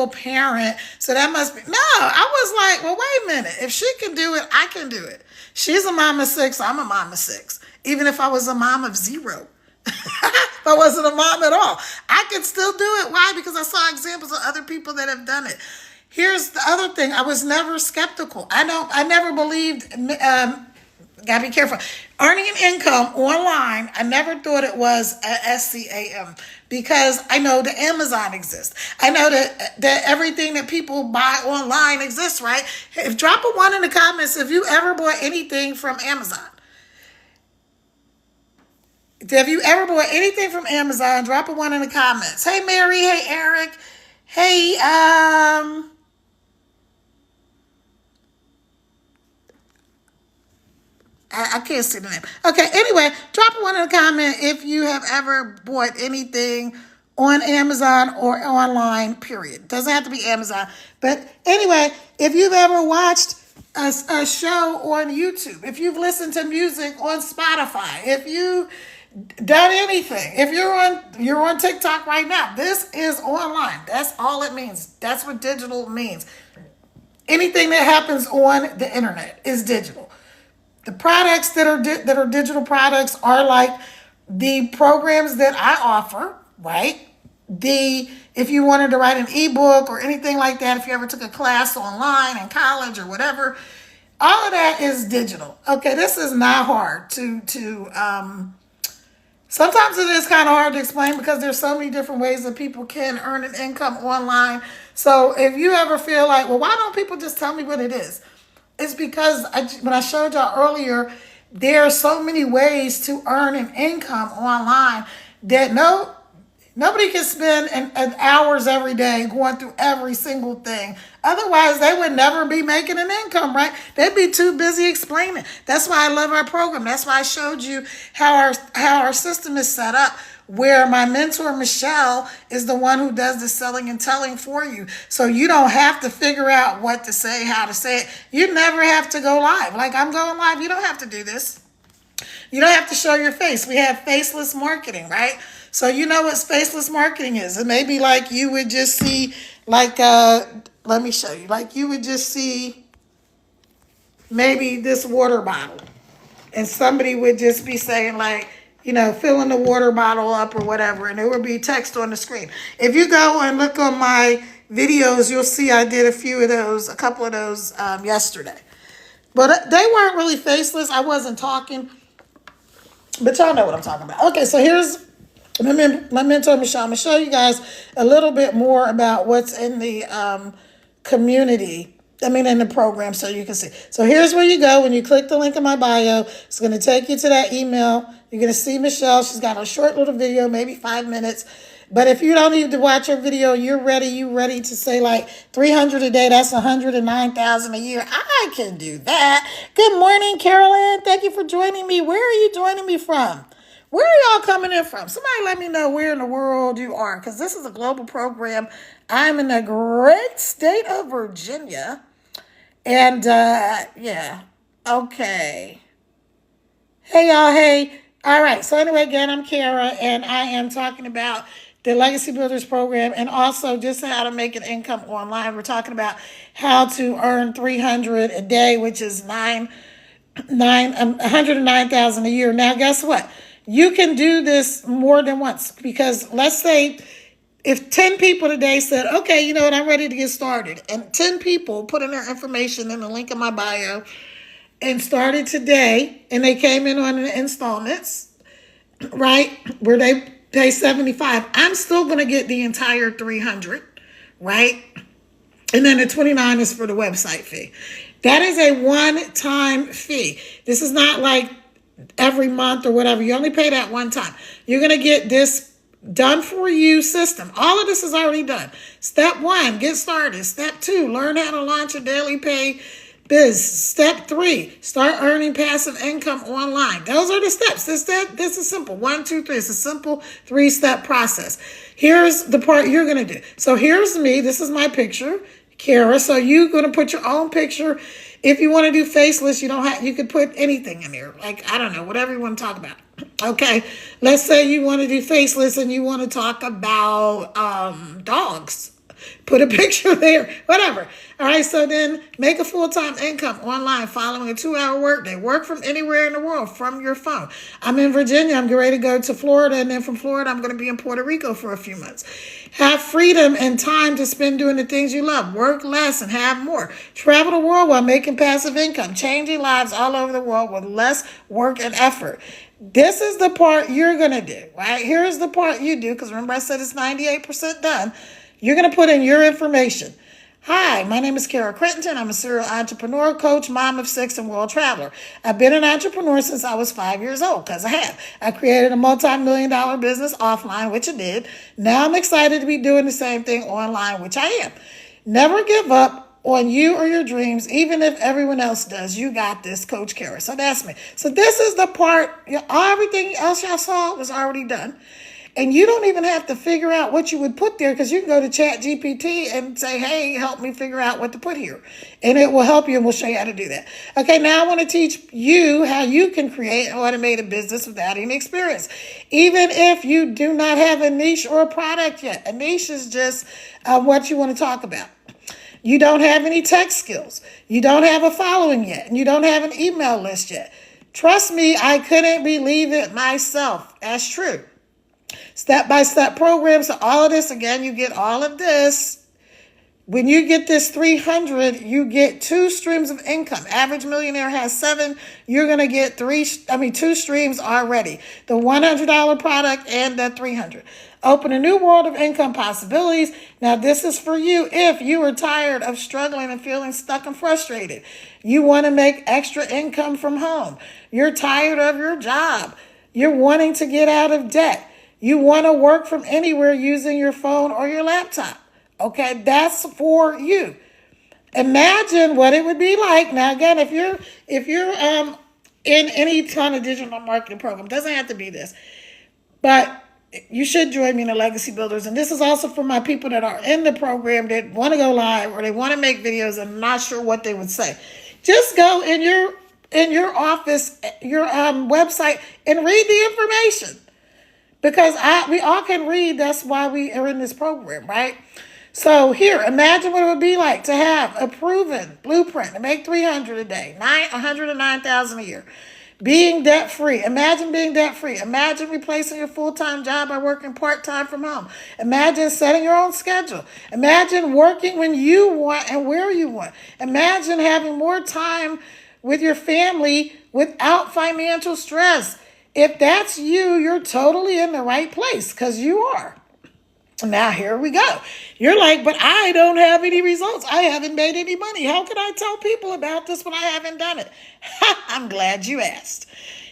Speaker 1: parent. So that must be, no, I was like, well, wait a minute. If she can do it, I can do it. She's a mom of 6. I'm a mom of 6. Even if I was a mom of 0. If I wasn't a mom at all, I could still do it. Why? Because I saw examples of other people that have done it. Here's the other thing. I was never skeptical. I never believed, gotta be careful. Earning an income online, I never thought it was a SCAM because I know that Amazon exists. I know that everything that people buy online exists, right? Drop a 1 in the comments if you ever bought anything from Amazon. Have you ever bought anything from Amazon? Drop a 1 in the comments. Hey, Mary. Hey, Eric. Hey, I can't see the name. Okay, anyway, drop a 1 in the comment if you have ever bought anything on Amazon or online, period. Doesn't have to be Amazon. But anyway, if you've ever watched a show on YouTube, if you've listened to music on Spotify, if you done anything, if you're on TikTok right now, this is online. That's all it means. That's what digital means. Anything that happens on the internet is digital. The products that are digital products are like the programs that I offer, right? If you wanted to write an ebook or anything like that, if you ever took a class online in college or whatever, all of that is digital. Okay, this is not hard sometimes it is kind of hard to explain because there's so many different ways that people can earn an income online. So if you ever feel like, well, why don't people just tell me what it is? It's because when I showed y'all earlier, there are so many ways to earn an income online that nobody can spend hours every day going through every single thing. Otherwise, they would never be making an income, right? They'd be too busy explaining. That's why I love our program. That's why I showed you how our system is set up, where my mentor, Michelle, is the one who does the selling and telling for you. So you don't have to figure out what to say, how to say it. You never have to go live. Like I'm going live. You don't have to do this. You don't have to show your face. We have faceless marketing, right? So you know what faceless marketing is. It may be like you would just see, let me show you. Like you would just see maybe this water bottle. And somebody would just be saying like, filling the water bottle up or whatever, and there would be text on the screen. If you go and look on my videos, you'll see I did a couple of those yesterday. But they weren't really faceless. I wasn't talking. But y'all know what I'm talking about. Okay, so here's my mentor, Michelle. I'm going to show you guys a little bit more about what's in the community. In the program, so you can see. So here's where you go when you click the link in my bio. It's going to take you to that email. You're going to see Michelle. She's got a short little video, maybe 5 minutes. But if you don't need to watch her video, you ready to say like 300 a day. That's 109,000 a year. I can do that. Good morning, Carolyn. Thank you for joining me. Where are you joining me from? Where are y'all coming in from? Somebody let me know where in the world you are, because this is a global program. I'm in the great state of Virginia. And, yeah. Okay. Hey, y'all. Hey. All right. So anyway, again, I'm Kara, and I am talking about the Legacy Builders program and also just how to make an income online. We're talking about how to earn 300 a day, which is 109,000 a year. Now, guess what? You can do this more than once, because let's say if 10 people today said, okay, you know what, I'm ready to get started, and 10 people put in their information in the link in my bio and started today, and they came in on the installments, right, where they pay $75, I'm still going to get the entire 300, right? And then the 29 is for the website fee. That is a one-time fee. This is not like every month or whatever. You only pay that one time. You're going to get this done for you system. All of this is already done. Step 1, get started. Step 2, learn how to launch a daily pay biz. Step 3, start earning passive income online. Those are the steps. This is simple. 1, 2, 3. It's a simple 3-step process. Here's the part you're going to do. So here's me. This is my picture, Kara. So you're going to put your own picture. If you want to do faceless, you could put anything in there. Like, I don't know, whatever you want to talk about. Okay, let's say you want to do faceless and you want to talk about dogs. Put a picture there, whatever. All right, so then make a full-time income online following a 2-hour workday. Work from anywhere in the world from your phone. I'm in Virginia. I'm getting ready to go to Florida, and then from Florida, I'm going to be in Puerto Rico for a few months. Have freedom and time to spend doing the things you love. Work less and have more. Travel the world while making passive income. Changing lives all over the world with less work and effort. This is the part you're going to do, right? Here's the part you do, because remember I said it's 98% done. You're going to put in your information. Hi, my name is Kara Crittenton. I'm a serial entrepreneur, coach, mom of 6, and world traveler. I've been an entrepreneur since I was 5 years old, because I have. I created a multi-million-dollar business offline, which I did. Now I'm excited to be doing the same thing online, which I am. Never give up on you or your dreams, even if everyone else does. You got this, Coach Kara. So that's me. So this is the part, everything else y'all saw was already done. And you don't even have to figure out what you would put there, because you can go to ChatGPT and say, hey, help me figure out what to put here. And it will help you, and we'll show you how to do that. Okay, now I want to teach you how you can create an automated business without any experience. Even if you do not have a niche or a product yet. A niche is just what you want to talk about. You don't have any tech skills. You don't have a following yet. And you don't have an email list yet. Trust me, I couldn't believe it myself. That's true. Step-by-step programs. So all of this, again, you get all of this. When you get this 300, you get 2 streams of income. Average millionaire has 7. You're going to get 2 streams already. The $100 product and the 300. Open a new world of income possibilities. Now, this is for you if you are tired of struggling and feeling stuck and frustrated. You want to make extra income from home. You're tired of your job. You're wanting to get out of debt. You want to work from anywhere using your phone or your laptop. Okay, that's for you. Imagine what it would be like. Now, again, if you're in any kind of digital marketing program, doesn't have to be this, but you should join me in the Legacy Builders. And this is also for my people that are in the program that want to go live or they want to make videos and not sure what they would say. Just go in your office, your website, and read the information. Because we all can read. That's why we are in this program, right? So here, imagine what it would be like to have a proven blueprint to make 300 a day, 109,000 a year. Being debt free. Imagine being debt free. Imagine replacing your full time job by working part time from home. Imagine setting your own schedule. Imagine working when you want and where you want. Imagine having more time with your family without financial stress. If that's you, you're totally in the right place because you are. Now, here we go. You're like, but I don't have any results. I haven't made any money. How can I tell people about this when I haven't done it? I'm glad you asked.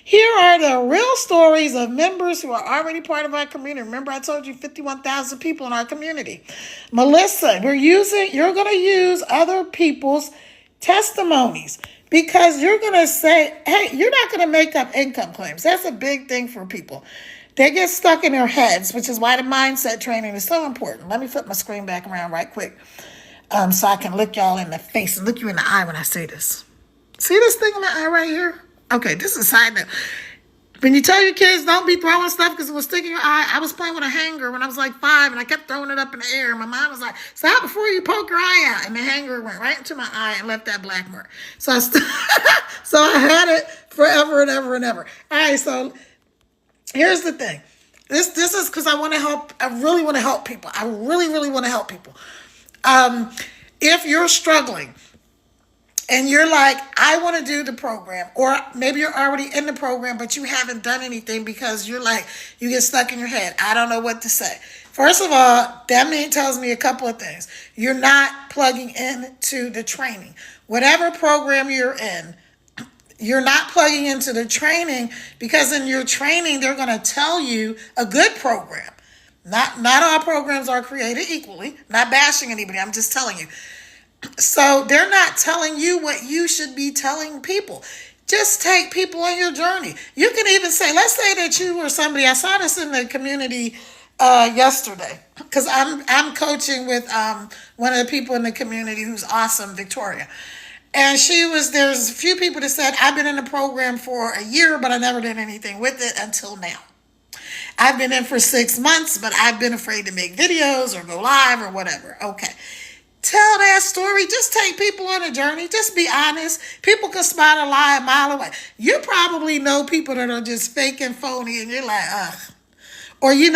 Speaker 1: Here are the real stories of members who are already part of our community. Remember, I told you 51,000 people in our community. Melissa, you're going to use other people's testimonies because you're going to say, hey, you're not going to make up income claims. That's a big thing for people. They get stuck in their heads, which is why the mindset training is so important. Let me flip my screen back around right quick so I can look y'all in the face and look you in the eye when I say this. See this thing in the eye right here? Okay, this is a side note. When you tell your kids don't be throwing stuff because it will stick in your eye, I was playing with a hanger when I was like 5 and I kept throwing it up in the air. And my mom was like, stop before you poke your eye out. And the hanger went right into my eye and left that black mark. So I had it forever and ever and ever. All right, so here's the thing. This is because I want to help. I really want to help people. I really, really want to help people. If you're struggling and you're like, I want to do the program, or maybe you're already in the program, but you haven't done anything because you're like, you get stuck in your head. I don't know what to say. First of all, that tells me a couple of things. You're not plugging into the training. Whatever program you're in, you're not plugging into the training because in your training, they're going to tell you a good program. Not all programs are created equally. Not bashing anybody. I'm just telling you. So they're not telling you what you should be telling people. Just take people on your journey. You can even say, let's say that you or somebody, I saw this in the community yesterday because I'm coaching with one of the people in the community who's awesome, Victoria. And there's a few people that said, I've been in the program for a year, but I never did anything with it until now. I've been in for 6 months, but I've been afraid to make videos or go live or whatever. Okay. Tell that story. Just take people on a journey. Just be honest. People can spot a lie a mile away. You probably know people that are just fake and phony, and you're like, ugh. Or, you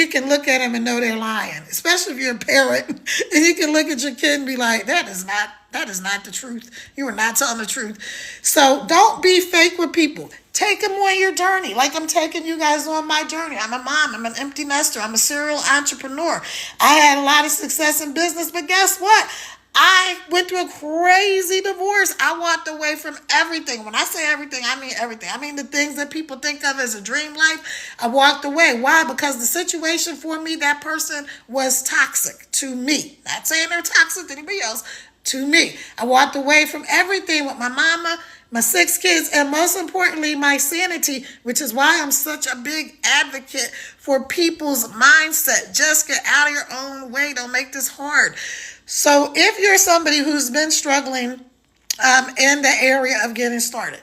Speaker 1: can look at them and know they're lying, especially if you're a parent. And you can look at your kid and be like, that is not the truth. You are not telling the truth. So don't be fake with people. Take them on your journey, like I'm taking you guys on my journey. I'm a mom. I'm an empty nester. I'm a serial entrepreneur. I had a lot of success in business, but guess what? I went through a crazy divorce. I walked away from everything. When I say everything, I mean everything. I mean the things that people think of as a dream life. I walked away. Why? Because the situation for me, that person was toxic to me. Not saying they're toxic to anybody else. To me. I walked away from everything with my mama, my 6 kids, and most importantly, my sanity, which is why I'm such a big advocate for people's mindset. Just get out of your own way. Don't make this hard. So if you're somebody who's been struggling in the area of getting started,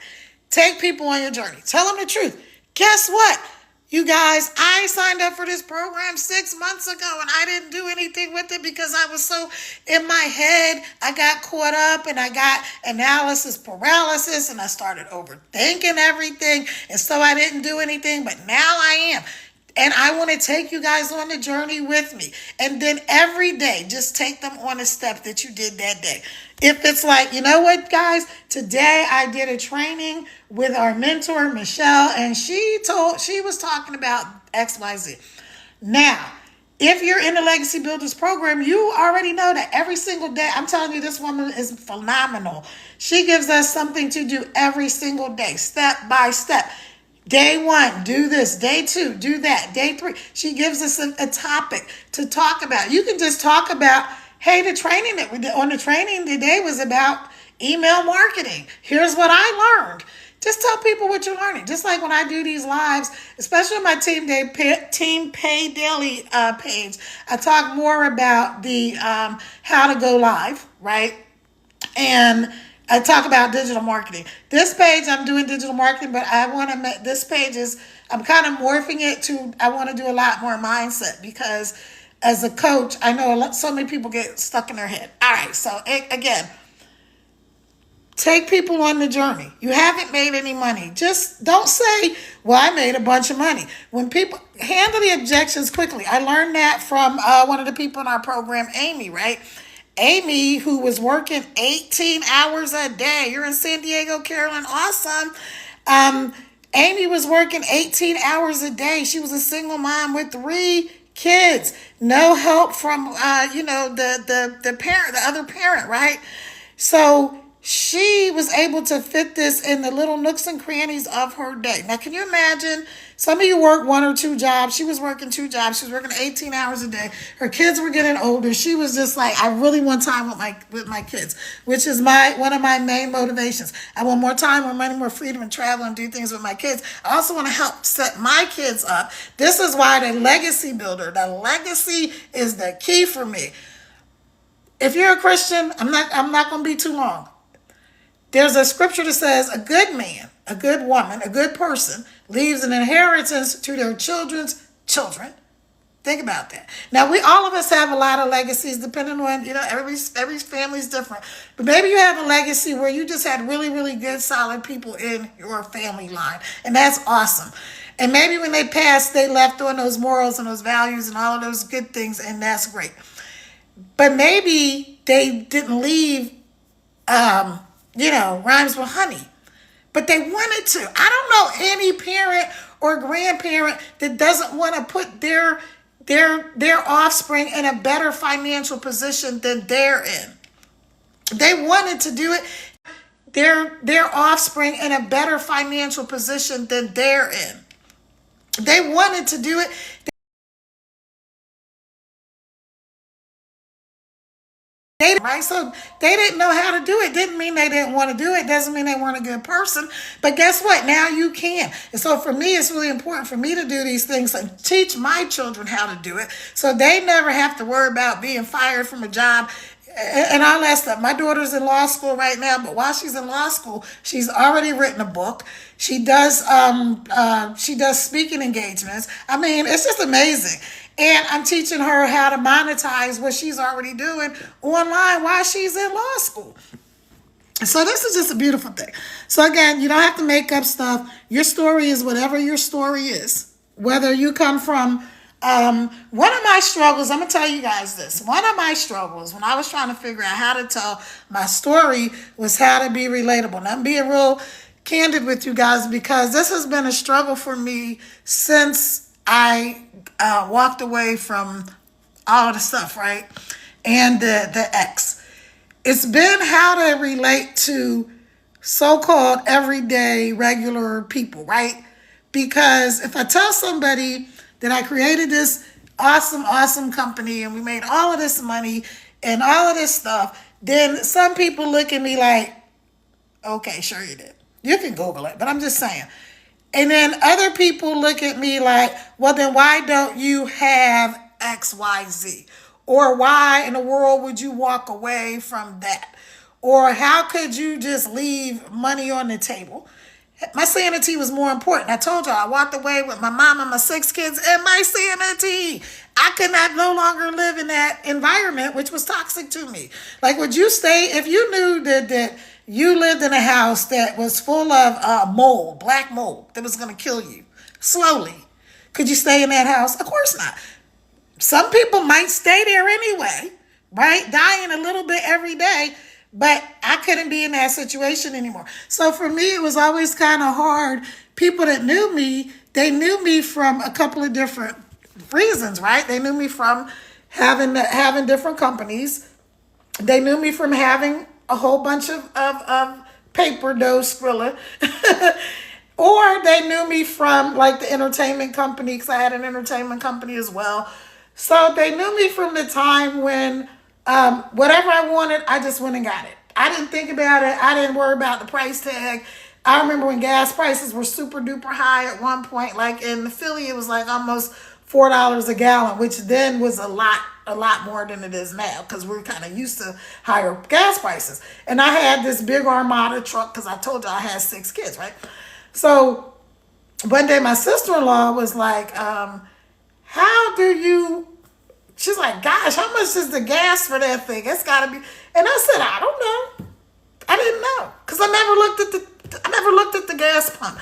Speaker 1: take people on your journey. Tell them the truth. Guess what? You guys, I signed up for this program 6 months ago and I didn't do anything with it because I was so in my head. I got caught up and I got analysis paralysis and I started overthinking everything. And so I didn't do anything, but now I am. And I want to take you guys on the journey with me. And then every day, just take them on a step that you did that day. If it's like, you know what, guys, today I did a training with our mentor, Michelle, and she was talking about XYZ. Now, if you're in the Legacy Builders program, you already know that every single day, I'm telling you, this woman is phenomenal. She gives us something to do every single day, step by step. Day 1, do this. Day 2, do that. Day 3, she gives us a topic to talk about. You can just talk about, hey, the training that we did on the training today was about email marketing. Here's what I learned. Just tell people what you're learning. Just like when I do these lives, especially on my Team Pay Daily page, I talk more about the how to go live, right? And I talk about digital marketing. This page, I'm doing digital marketing, but this page I'm kind of morphing it to, I want to do a lot more mindset because as a coach, I know so many people get stuck in their head. All right, so again, take people on the journey. You haven't made any money. Just don't say, well, I made a bunch of money. When people handle the objections quickly. I learned that from one of the people in our program, Amy, right? Amy, who was working 18 hours a day. You're in San Diego, Carolyn. Awesome. Amy was working 18 hours a day. She was a single mom with 3 kids. No help from, the parent, the other parent, right? So she was able to fit this in the little nooks and crannies of her day. Now, can you imagine? Some of you work 1 or 2 jobs. She was working 2 jobs. She was working 18 hours a day. Her kids were getting older. She was just like, I really want time with my kids, which is one of my main motivations. I want more time, more money, more freedom, and travel and do things with my kids. I also want to help set my kids up. This is why the legacy builder, the legacy is the key for me. If you're a Christian, I'm not going to be too long. There's a scripture that says a good man, a good woman, a good person leaves an inheritance to their children's children. Think about that. Now, all of us have a lot of legacies depending on, every family's different. But maybe you have a legacy where you just had really, really good, solid people in your family line. And that's awesome. And maybe when they passed, they left on those morals and those values and all of those good things, and that's great. But maybe they didn't leave rhymes with honey, but they wanted to. I don't know any parent or grandparent that doesn't want to put their offspring in a better financial position than they're in. They wanted to do it. Their offspring in a better financial position than they're in. They wanted to do it. Right? So they didn't know how to do it. Didn't mean they didn't want to do it. Doesn't mean they weren't a good person. But guess what? Now you can. And so for me, it's really important for me to do these things and teach my children how to do it so they never have to worry about being fired from a job and all that stuff. My daughter's in law school right now, but while she's in law school, she's already written a book. She does speaking engagements. I mean, it's just amazing. And I'm teaching her how to monetize what she's already doing online while she's in law school. So this is just a beautiful thing. So again, you don't have to make up stuff. Your story is whatever your story is. Whether you come from, one of my struggles, I'm going to tell you guys this. One of my struggles when I was trying to figure out how to tell my story was how to be relatable. And I'm being real candid with you guys because this has been a struggle for me since I walked away from all of the stuff, right? And the ex. It's been how to relate to so-called everyday, regular people, right? Because if I tell somebody that I created this awesome, awesome company and we made all of this money and all of this stuff, then some people look at me like, okay, sure you did. You can Google it, but I'm just saying. And then other people look at me like, well, then why don't you have X, Y, Z? Or why in the world would you walk away from that? Or how could you just leave money on the table? My sanity was more important. I told y'all I walked away with my mom and my 6 kids and my sanity. I could not no longer live in that environment, which was toxic to me. Like, would you stay, if you knew that you lived in a house that was full of mold, black mold, that was going to kill you slowly, could you stay in that house? Of course not. Some people might stay there anyway, right? Dying a little bit every day, but I couldn't be in that situation anymore. So for me, it was always kind of hard. People that knew me, they knew me from a couple of different reasons, right? They knew me from having different companies. They knew me from having a whole bunch of paper dough Skrilla. Or they knew me from like the entertainment company because I had an entertainment company as well. So they knew me from the time when whatever I wanted, I just went and got it. I didn't think about it. I didn't worry about the price tag. I remember when gas prices were super duper high at one point. Like in Philly, it was like almost $4 a gallon, which then was a lot more than it is now because we're kind of used to higher gas prices. And I had this big Armada truck because I told you I had 6 kids, right? So one day my sister-in-law was like, how do you She's like, gosh, how much is the gas for that thing? It's got to be. And I said, I don't know. I didn't know because I never looked at the gas pump.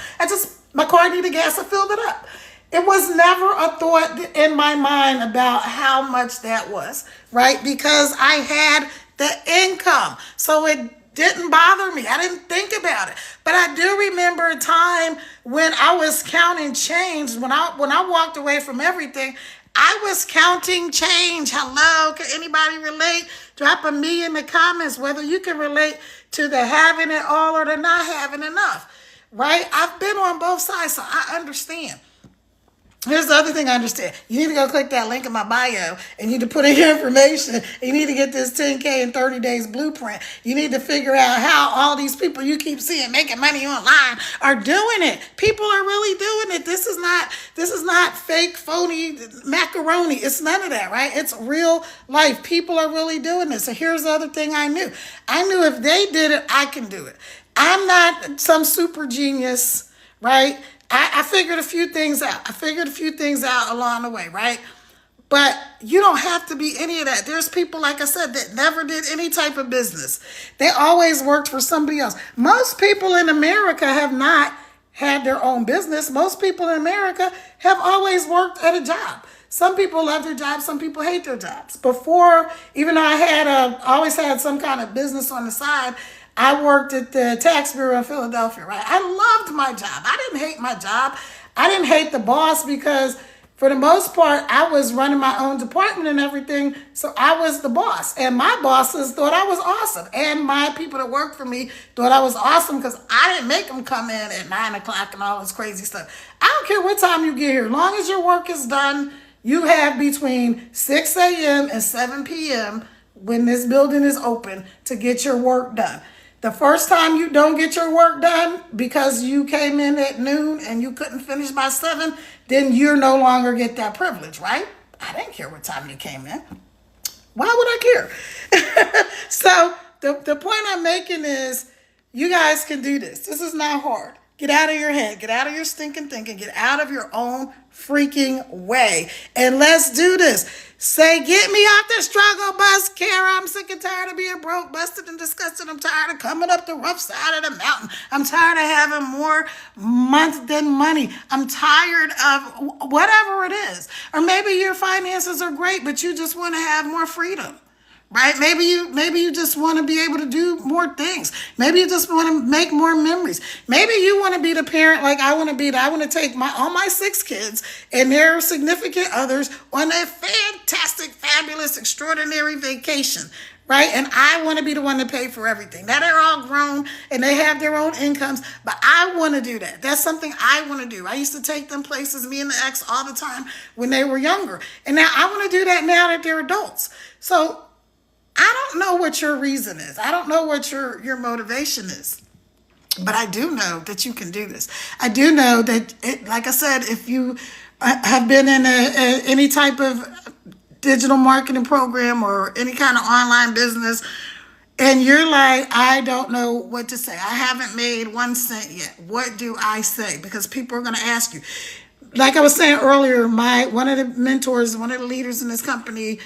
Speaker 1: My car needed gas. I filled it up. It was never a thought in my mind about how much that was, right? Because I had the income. So it didn't bother me. I didn't think about it. But I do remember a time when I was counting change. When I walked away from everything, I was counting change. Hello, can anybody relate? Drop a me in the comments whether you can relate to the having it all or the not having enough, right? I've been on both sides, so I understand. Here's the other thing I understand. You need to go click that link in my bio and you need to put in your information. You need to get this 10K in 30 days blueprint. You need to figure out how all these people you keep seeing making money online are doing it. People are really doing it. This is not fake, phony macaroni. It's none of that, right? It's real life. People are really doing this. So here's the other thing I knew. I knew if they did it, I can do it. I'm not some super genius, right? I figured a few things out. Along the way, right? But you don't have to be any of that. There's people, like I said, that never did any type of business. They always worked for somebody else. Most people in America have not had their own business. Most people in America have always worked at a job. Some people love their jobs. Some people hate their jobs. Before, even though I always had some kind of business on the side, I worked at the tax bureau in Philadelphia, right? I loved my job. I didn't hate my job. I didn't hate the boss because for the most part, I was running my own department and everything. So I was the boss and my bosses thought I was awesome. And my people that worked for me thought I was awesome because I didn't make them come in at 9 o'clock and all this crazy stuff. I don't care what time you get here. As long as your work is done, you have between 6 a.m. and 7 p.m. when this building is open to get your work done. The first time you don't get your work done because you came in at noon and you couldn't finish by 7, then you no longer get that privilege, right? I didn't care what time you came in. Why would I care? So the point I'm making is you guys can do this. This is not hard. Get out of your head. Get out of your stinking thinking. Get out of your own freaking way. And let's do this. Say, get me off the struggle bus, Kara. I'm sick and tired of being broke, busted, and disgusted. I'm tired of coming up the rough side of the mountain. I'm tired of having more month than money. I'm tired of whatever it is. Or maybe your finances are great, but you just want to have more freedom. Right? Maybe you just want to be able to do more things. Maybe you just want to make more memories. Maybe you want to be the parent like I want to be. I want to take all my 6 kids and their significant others on a fantastic, fabulous, extraordinary vacation. Right? And I want to be the one to pay for everything. Now they're all grown and they have their own incomes, but I want to do that. That's something I want to do. I used to take them places, me and the ex, all the time when they were younger. And now I want to do that now that they're adults. So I don't know what your reason is. I don't know what your motivation is. But I do know that you can do this. I do know that, like I said, if you have been in any type of digital marketing program or any kind of online business, and you're like, I don't know what to say. I haven't made 1 cent yet. What do I say? Because people are going to ask you. Like I was saying earlier, one of the mentors, one of the leaders in this company,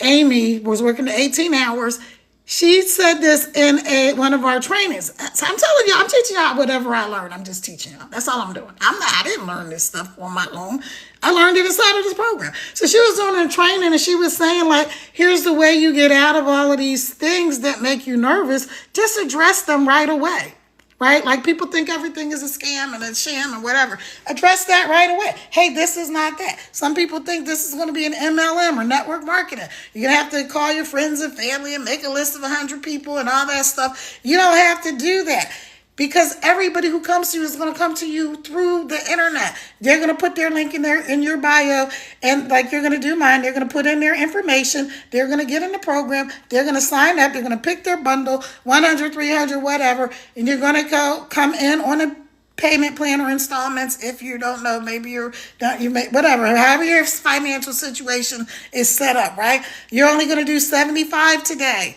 Speaker 1: Amy, was working 18 hours. She said this in one of our trainings. So I'm telling you, I'm teaching y'all whatever I learned. I'm just teaching y'all. That's all I'm doing. I didn't learn this stuff on my own. I learned it inside of this program. So she was doing a training and she was saying, like, here's the way you get out of all of these things that make you nervous. Just address them right away. Right? Like people think everything is a scam and a sham and whatever. Address that right away. Hey, this is not that. Some people think this is going to be an MLM or network marketing. You're going to have to call your friends and family and make a list of 100 people and all that stuff. You don't have to do that. Because everybody who comes to you is going to come to you through the internet. They're going to put their link in your bio, and like you're going to do mine, they're going to put in their information. They're going to get in the program. They're going to sign up. They're going to pick their bundle, 100, 300, whatever, and you're going to come in on a payment plan or installments. If you don't know, maybe whatever, however your financial situation is set up, right? You're only going to do 75 today.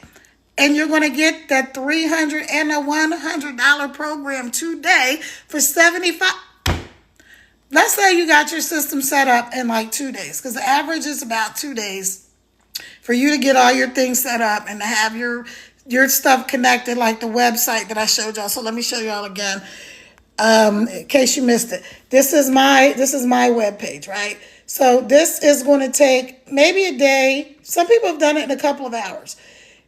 Speaker 1: And you're going to get that $300 and a $100 program today for $75. Let's say you got your system set up in like 2 days, because the average is about 2 days for you to get all your things set up and to have your stuff connected, like the website that I showed y'all. So let me show y'all again, in case you missed it. This is my webpage, right? So this is going to take maybe a day. Some people have done it in a couple of hours.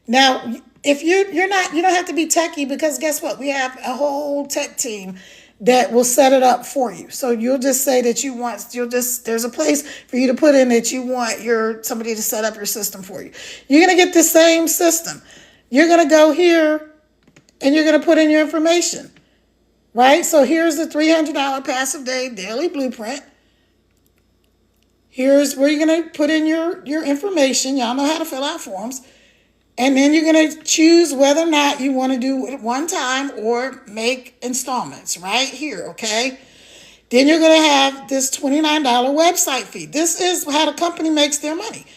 Speaker 1: Now, if you don't have to be techie, because guess what? We have a whole tech team that will set it up for you. So you'll just say that there's a place for you to put in that you want somebody to set up your system for you. You're going to get the same system. You're going to go here and you're going to put in your information, right? So here's the $300 passive day daily blueprint. Here's where you're going to put in your information. Y'all know how to fill out forms. And then you're going to choose whether or not you want to do it one time or make installments right here, okay? Then you're going to have this $29 website fee. This is how the company makes their money.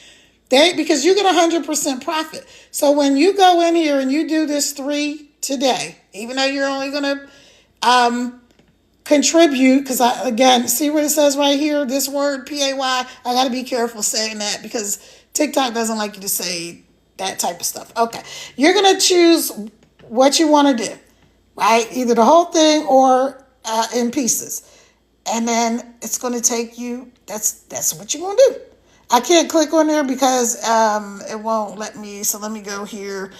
Speaker 1: Because you get 100% profit. So when you go in here and you do this 3 today, even though you're only going to contribute, because again, see what it says right here, this word PAY, I got to be careful saying that because TikTok doesn't like you to say that type of stuff. Okay, you're going to choose what you want to do, right? Either the whole thing or in pieces. And then it's going to take you, that's what you're going to do. I can't click on there because it won't let me. So let me go here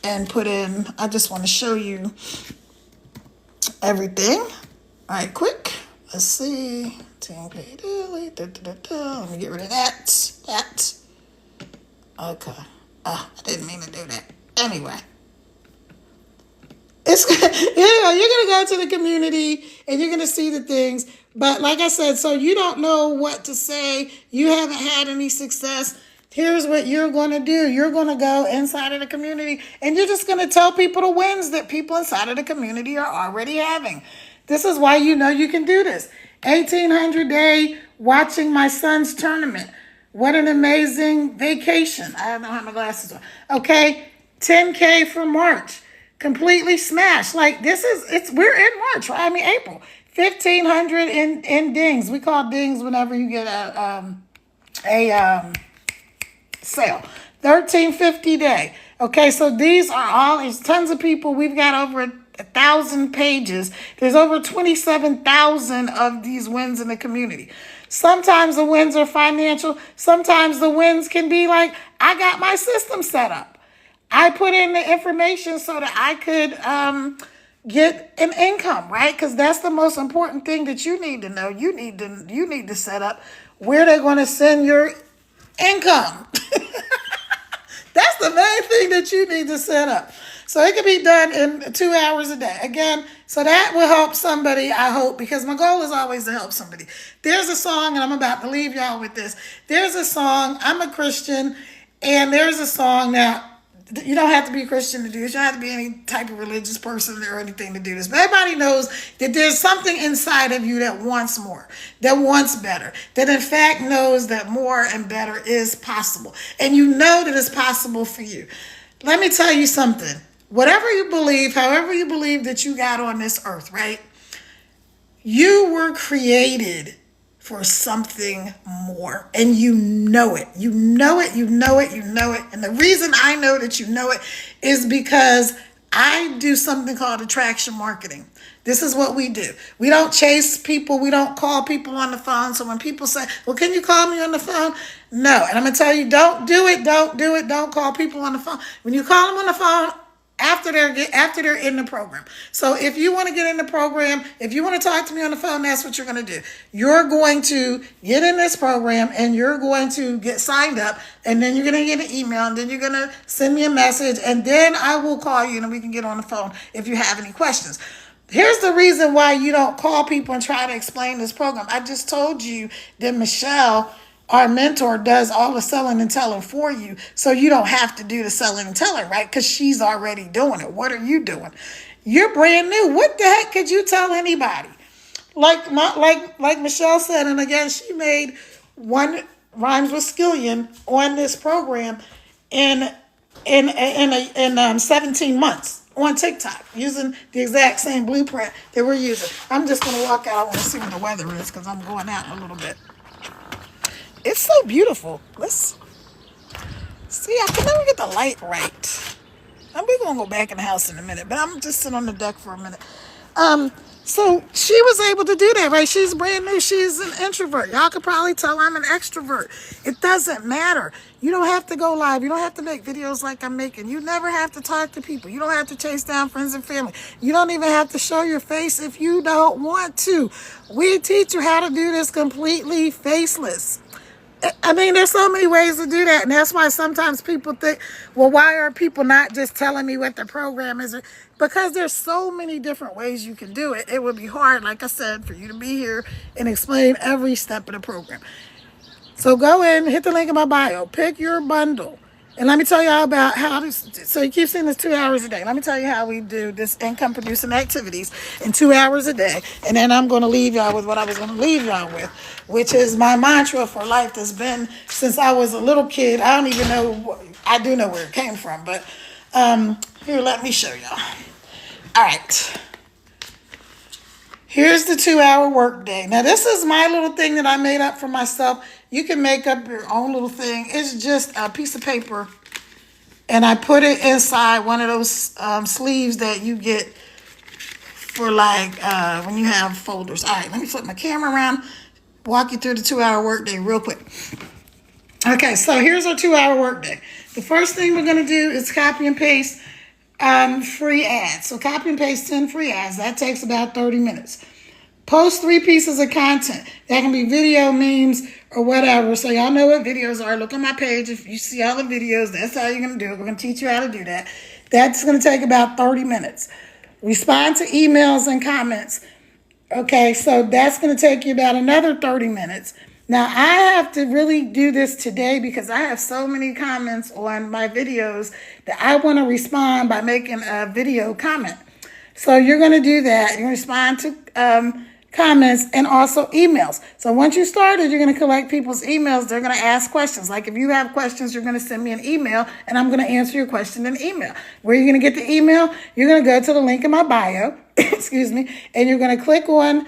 Speaker 1: and put in, I just want to show you everything. All right, quick. Let's see. 10K daily. Let me get rid of that. Okay. I didn't mean to do that. Anyway. You're going to go to the community and you're going to see the things. But like I said, so you don't know what to say. You haven't had any success. Here's what you're going to do. You're going to go inside of the community and you're just going to tell people the wins that people inside of the community are already having. This is why you know you can do this. 1,800 day watching my son's tournament. What an amazing vacation. I don't have my glasses on. Okay, 10K for March. Completely smashed. Like we're in March, right? I mean April. 1,500 in dings. We call dings whenever you get a sale. 1,350 day. Okay, so these are all, there's tons of people. We've got over 1,000 pages. There's over 27,000 of these wins in the community. Sometimes the wins are financial. Sometimes the wins can be like, I got my system set up. I put in the information so that I could get an income, right? Because that's the most important thing that you need to know. You need to set up where they're going to send your income. That's the main thing that you need to set up. So it can be done in 2 hours a day. Again, so that will help somebody, I hope, because my goal is always to help somebody. There's a song, and I'm about to leave y'all with this. There's a song, I'm a Christian, and there's a song now. You don't have to be a Christian to do this. You don't have to be any type of religious person or anything to do this. But everybody knows that there's something inside of you that wants more, that wants better, that in fact knows that more and better is possible. And you know that it's possible for you. Let me tell you something. Whatever you believe, however you believe that you got on this earth, right? You were created for something more. And you know it. You know it, you know it, you know it. And the reason I know that you know it is because I do something called attraction marketing. This is what we do. We don't chase people. We don't call people on the phone. So when people say, well, can you call me on the phone? No. And I'm going to tell you, don't do it. Don't do it. Don't call people on the phone. When you call them on the phone, after they're in the program. So if you want to get in the program, if you want to talk to me on the phone, that's what you're going to do. You're going to get in this program and you're going to get signed up, and then you're going to get an email, and then you're going to send me a message, and then I will call you and we can get on the phone if you have any questions. Here's the reason why you don't call people and try to explain this program. I just told you that Michelle, our mentor, does all the selling and telling for you, so you don't have to do the selling and telling, right? Because she's already doing it. What are you doing? You're brand new. What the heck could you tell anybody? Like Michelle said, and again, she made one Rhymes with Skillion on this program in 17 months on TikTok using the exact same blueprint that we're using. I'm just going to walk out. I want to see what the weather is because I'm going out in a little bit. It's so beautiful. See, I can never get the light right. And we're gonna go back in the house in a minute, but I'm just sitting on the deck for a minute. So she was able to do that, right? She's brand new. She's an introvert. Y'all could probably tell I'm an extrovert. It doesn't matter. You don't have to go live. You don't have to make videos like I'm making. You never have to talk to people. You don't have to chase down friends and family. You don't even have to show your face if you don't want to. We teach you how to do this completely faceless. I mean, there's so many ways to do that. And that's why sometimes people think, well, why are people not just telling me what the program is? Because there's so many different ways you can do it. It would be hard, like I said, for you to be here and explain every step of the program. So go in, hit the link in my bio, pick your bundle. And let me tell y'all about how this, so you keep seeing this 2 hours a day. Let me tell you how we do this income producing activities in 2 hours a day. And then I'm going to leave y'all with what I was going to leave y'all with, which is my mantra for life that's been since I was a little kid. I don't even know, I do know where it came from, but here, let me show y'all. All right. Here's the 2 hour work day. Now, this is my little thing that I made up for myself. You can make up your own little thing. It's just a piece of paper, and I put it inside one of those sleeves that you get for like when you have folders. All right, let me flip my camera around, walk you through the 2 hour work day real quick. Okay, so here's our 2 hour work day. The first thing we're going to do is copy and paste free ads. So copy and paste 10 free ads. That takes about 30 minutes. Post 3 pieces of content. That can be video, memes, or whatever. So y'all know what videos are. Look on my page. If you see all the videos, that's how you're going to do it. We're going to teach you how to do that. That's going to take about 30 minutes. Respond to emails and comments. Okay, so that's going to take you about another 30 minutes. Now, I have to really do this today because I have so many comments on my videos that I want to respond by making a video comment. So you're going to do that. You're going to respond to comments and also emails. So once you started, you're going to collect people's emails. They're going to ask questions. Like if you have questions, you're going to send me an email and I'm going to answer your question in email. Where are you going to get the email? You're going to go to the link in my bio, excuse me, and you're going to click on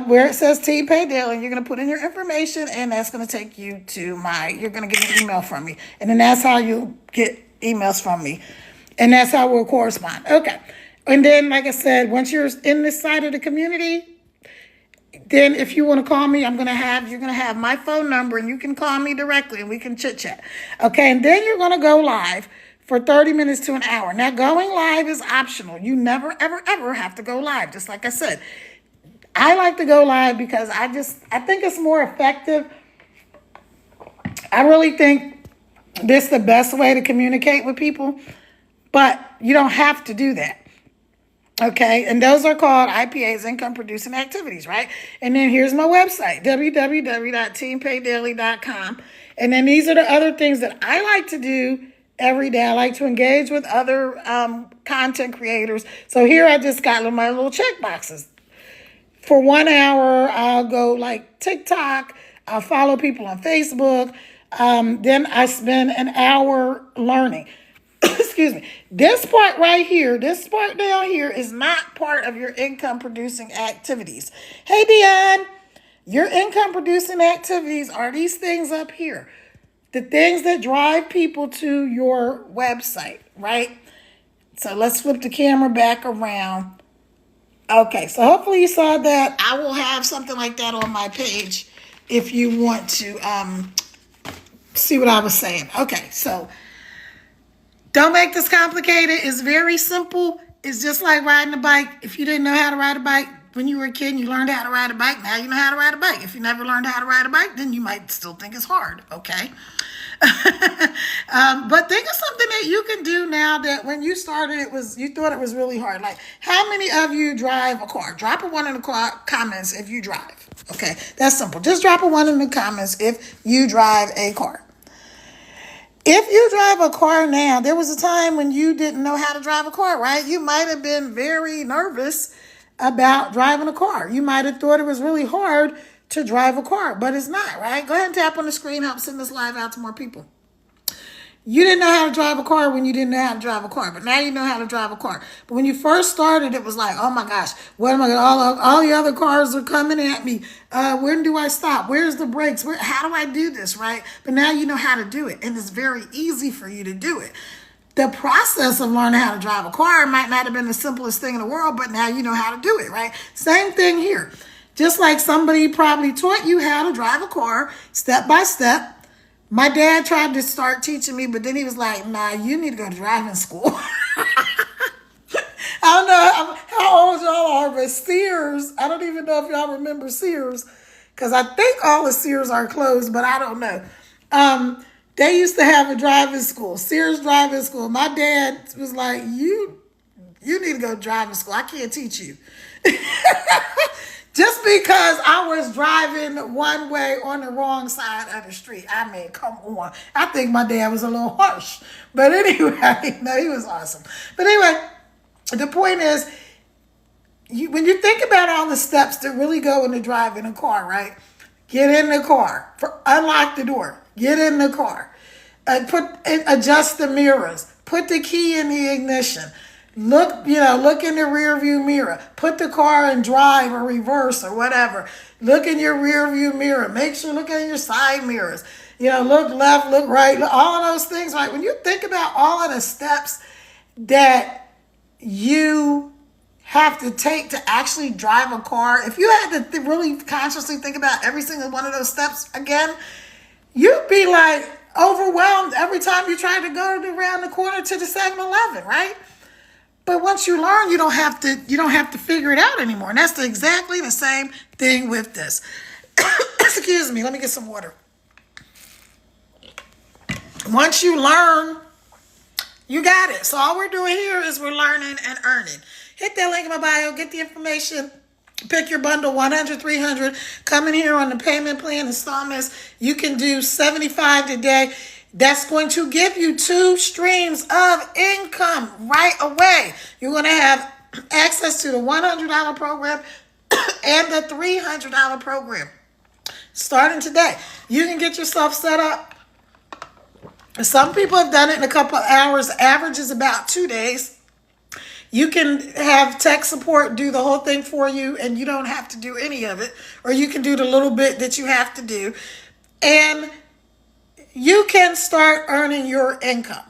Speaker 1: where it says Team Pay Daily. You're going to put in your information and that's going to take you to you're going to get an email from me. And then that's how you get emails from me. And that's how we'll correspond. Okay. And then, like I said, once you're in this side of the community, then if you want to call me, you're going to have my phone number and you can call me directly and we can chit chat. Okay. And then you're going to go live for 30 minutes to an hour. Now, going live is optional. You never, ever, ever have to go live. Just like I said, I like to go live because I think it's more effective. I really think this is the best way to communicate with people, but you don't have to do that. Okay, and those are called IPAs, income producing activities, right? And then here's my website, www.teampaydaily.com. And then these are the other things that I like to do every day. I like to engage with other content creators. So here I just got my little check boxes. For 1 hour, I'll go like TikTok. I'll follow people on Facebook. Then I spend an hour learning. Excuse me. This part right here, this part down here is not part of your income producing activities. Hey, Dion, your income producing activities are these things up here. The things that drive people to your website, right? So let's flip the camera back around. Okay, so hopefully you saw that. I will have something like that on my page if you want to see what I was saying. Okay, so don't make this complicated. It's very simple. It's just like riding a bike. If you didn't know how to ride a bike when you were a kid and you learned how to ride a bike, now you know how to ride a bike. If you never learned how to ride a bike, then you might still think it's hard, okay? But think of something that you can do now that when you started, you thought it was really hard. Like, how many of you drive a car? Drop a 1 in the comments if you drive. Okay, that's simple. Just drop a 1 in the comments if you drive a car. If you drive a car now, there was a time when you didn't know how to drive a car, right? You might have been very nervous about driving a car. You might have thought it was really hard to drive a car, but it's not, right? Go ahead and tap on the screen, help send this live out to more people. You didn't know how to drive a car when you didn't know how to drive a car, but now you know how to drive a car. But when you first started, it was like, oh my gosh, what am I going to, all the other cars are coming at me. When do I stop? Where's the brakes? How do I do this, right? But now you know how to do it, and it's very easy for you to do it. The process of learning how to drive a car might not have been the simplest thing in the world, but now you know how to do it, right? Same thing here. Just like somebody probably taught you how to drive a car step by step. My dad tried to start teaching me, but then he was like, nah, you need to go to driving school. I don't know how old y'all are, but Sears, I don't even know if y'all remember Sears, because I think all the Sears are closed, but I don't know. They used to have a driving school, Sears driving school. My dad was like, you need to go to driving school. I can't teach you. Just because I was driving one way on the wrong side of the street. I mean, come on. I think my dad was a little harsh. But anyway, no, he was awesome. But anyway, the point is, when you think about all the steps that really go into driving a car, right? Get in the car. Unlock the door. Get in the car. Adjust the mirrors. Put the key in the ignition. Look in the rear view mirror. Put the car in drive or reverse or whatever. Look in your rear view mirror. Make sure look at your side mirrors. Look left, look right, all of those things, right? When you think about all of the steps that you have to take to actually drive a car, if you had to really consciously think about every single one of those steps again, you'd be like overwhelmed every time you try to go around the corner to the 7-Eleven, right? But once you learn, you don't have to figure it out anymore. And that's exactly the same thing with this. Excuse me, let me get some water. Once you learn, you got it. So all we're doing here is we're learning and earning. Hit that link in my bio, get the information, pick your bundle, 100, 300, come in here on the payment plan installments. You can do $75 today. That's going to give you 2 streams of income right away. You're going to have access to the $100 program and the $300 program starting today. You can get yourself set up. Some people have done it in a couple of hours. Average is about 2 days. You can have tech support do the whole thing for you, and you don't have to do any of it. Or you can do the little bit that you have to do. And you can start earning your income.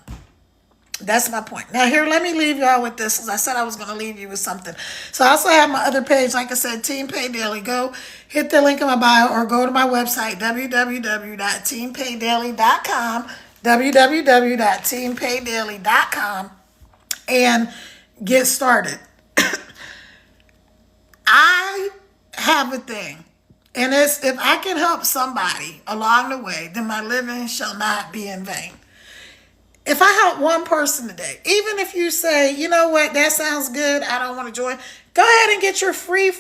Speaker 1: That's my point. Now here, let me leave y'all with this, because I said I was going to leave you with something. So I also have my other page, like I said, Team Pay Daily. Go hit the link in my bio or go to my website, www.teampaydaily.com, www.teampaydaily.com, and get started. I have a thing. And it's, if I can help somebody along the way, then my living shall not be in vain. If I help one person today, even if you say, you know what, that sounds good, I don't want to join, go ahead and get your free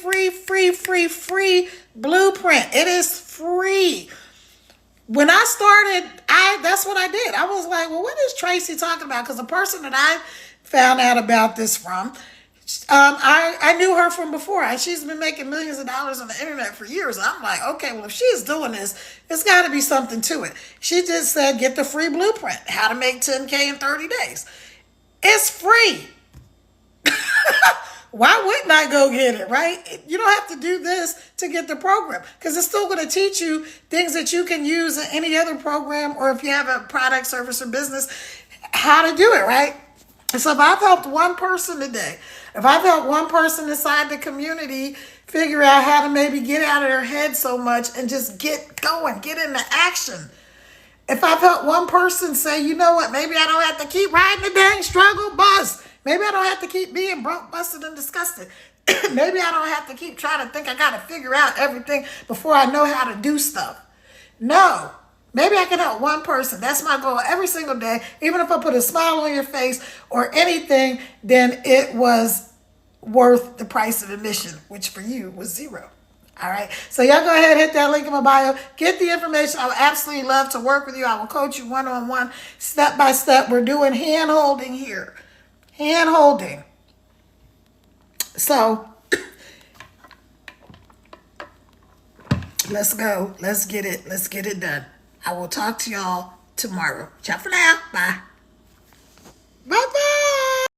Speaker 1: blueprint. It is free. When I started, that's what I did. I was like, well, what is Tracy talking about? Because the person that I found out about this from, I knew her from before, and she's been making millions of dollars on the internet for years. I'm like, okay, well, if she's doing this, there's got to be something to it. She just said, get the free blueprint, how to make 10K in 30 days. It's free. Why wouldn't I go get it, right? You don't have to do this to get the program, because it's still going to teach you things that you can use in any other program, or if you have a product, service, or business, how to do it, right? So if I've helped one person today, if I've helped one person inside the community figure out how to maybe get out of their head so much and just get going, get into action. If I've helped one person say, you know what, maybe I don't have to keep riding the dang struggle bus. Maybe I don't have to keep being broke, busted, and disgusted. Maybe I don't have to keep trying to think I got to figure out everything before I know how to do stuff. No. Maybe I can help one person. That's my goal every single day. Even if I put a smile on your face or anything, then it was worth the price of admission, which for you was $0. All right. So y'all go ahead, hit that link in my bio. Get the information. I would absolutely love to work with you. I will coach you one-on-one, step by step. We're doing hand-holding here. Hand-holding. So let's go. Let's get it. Let's get it done. I will talk to y'all tomorrow. tomorrow. Ciao for now. Bye.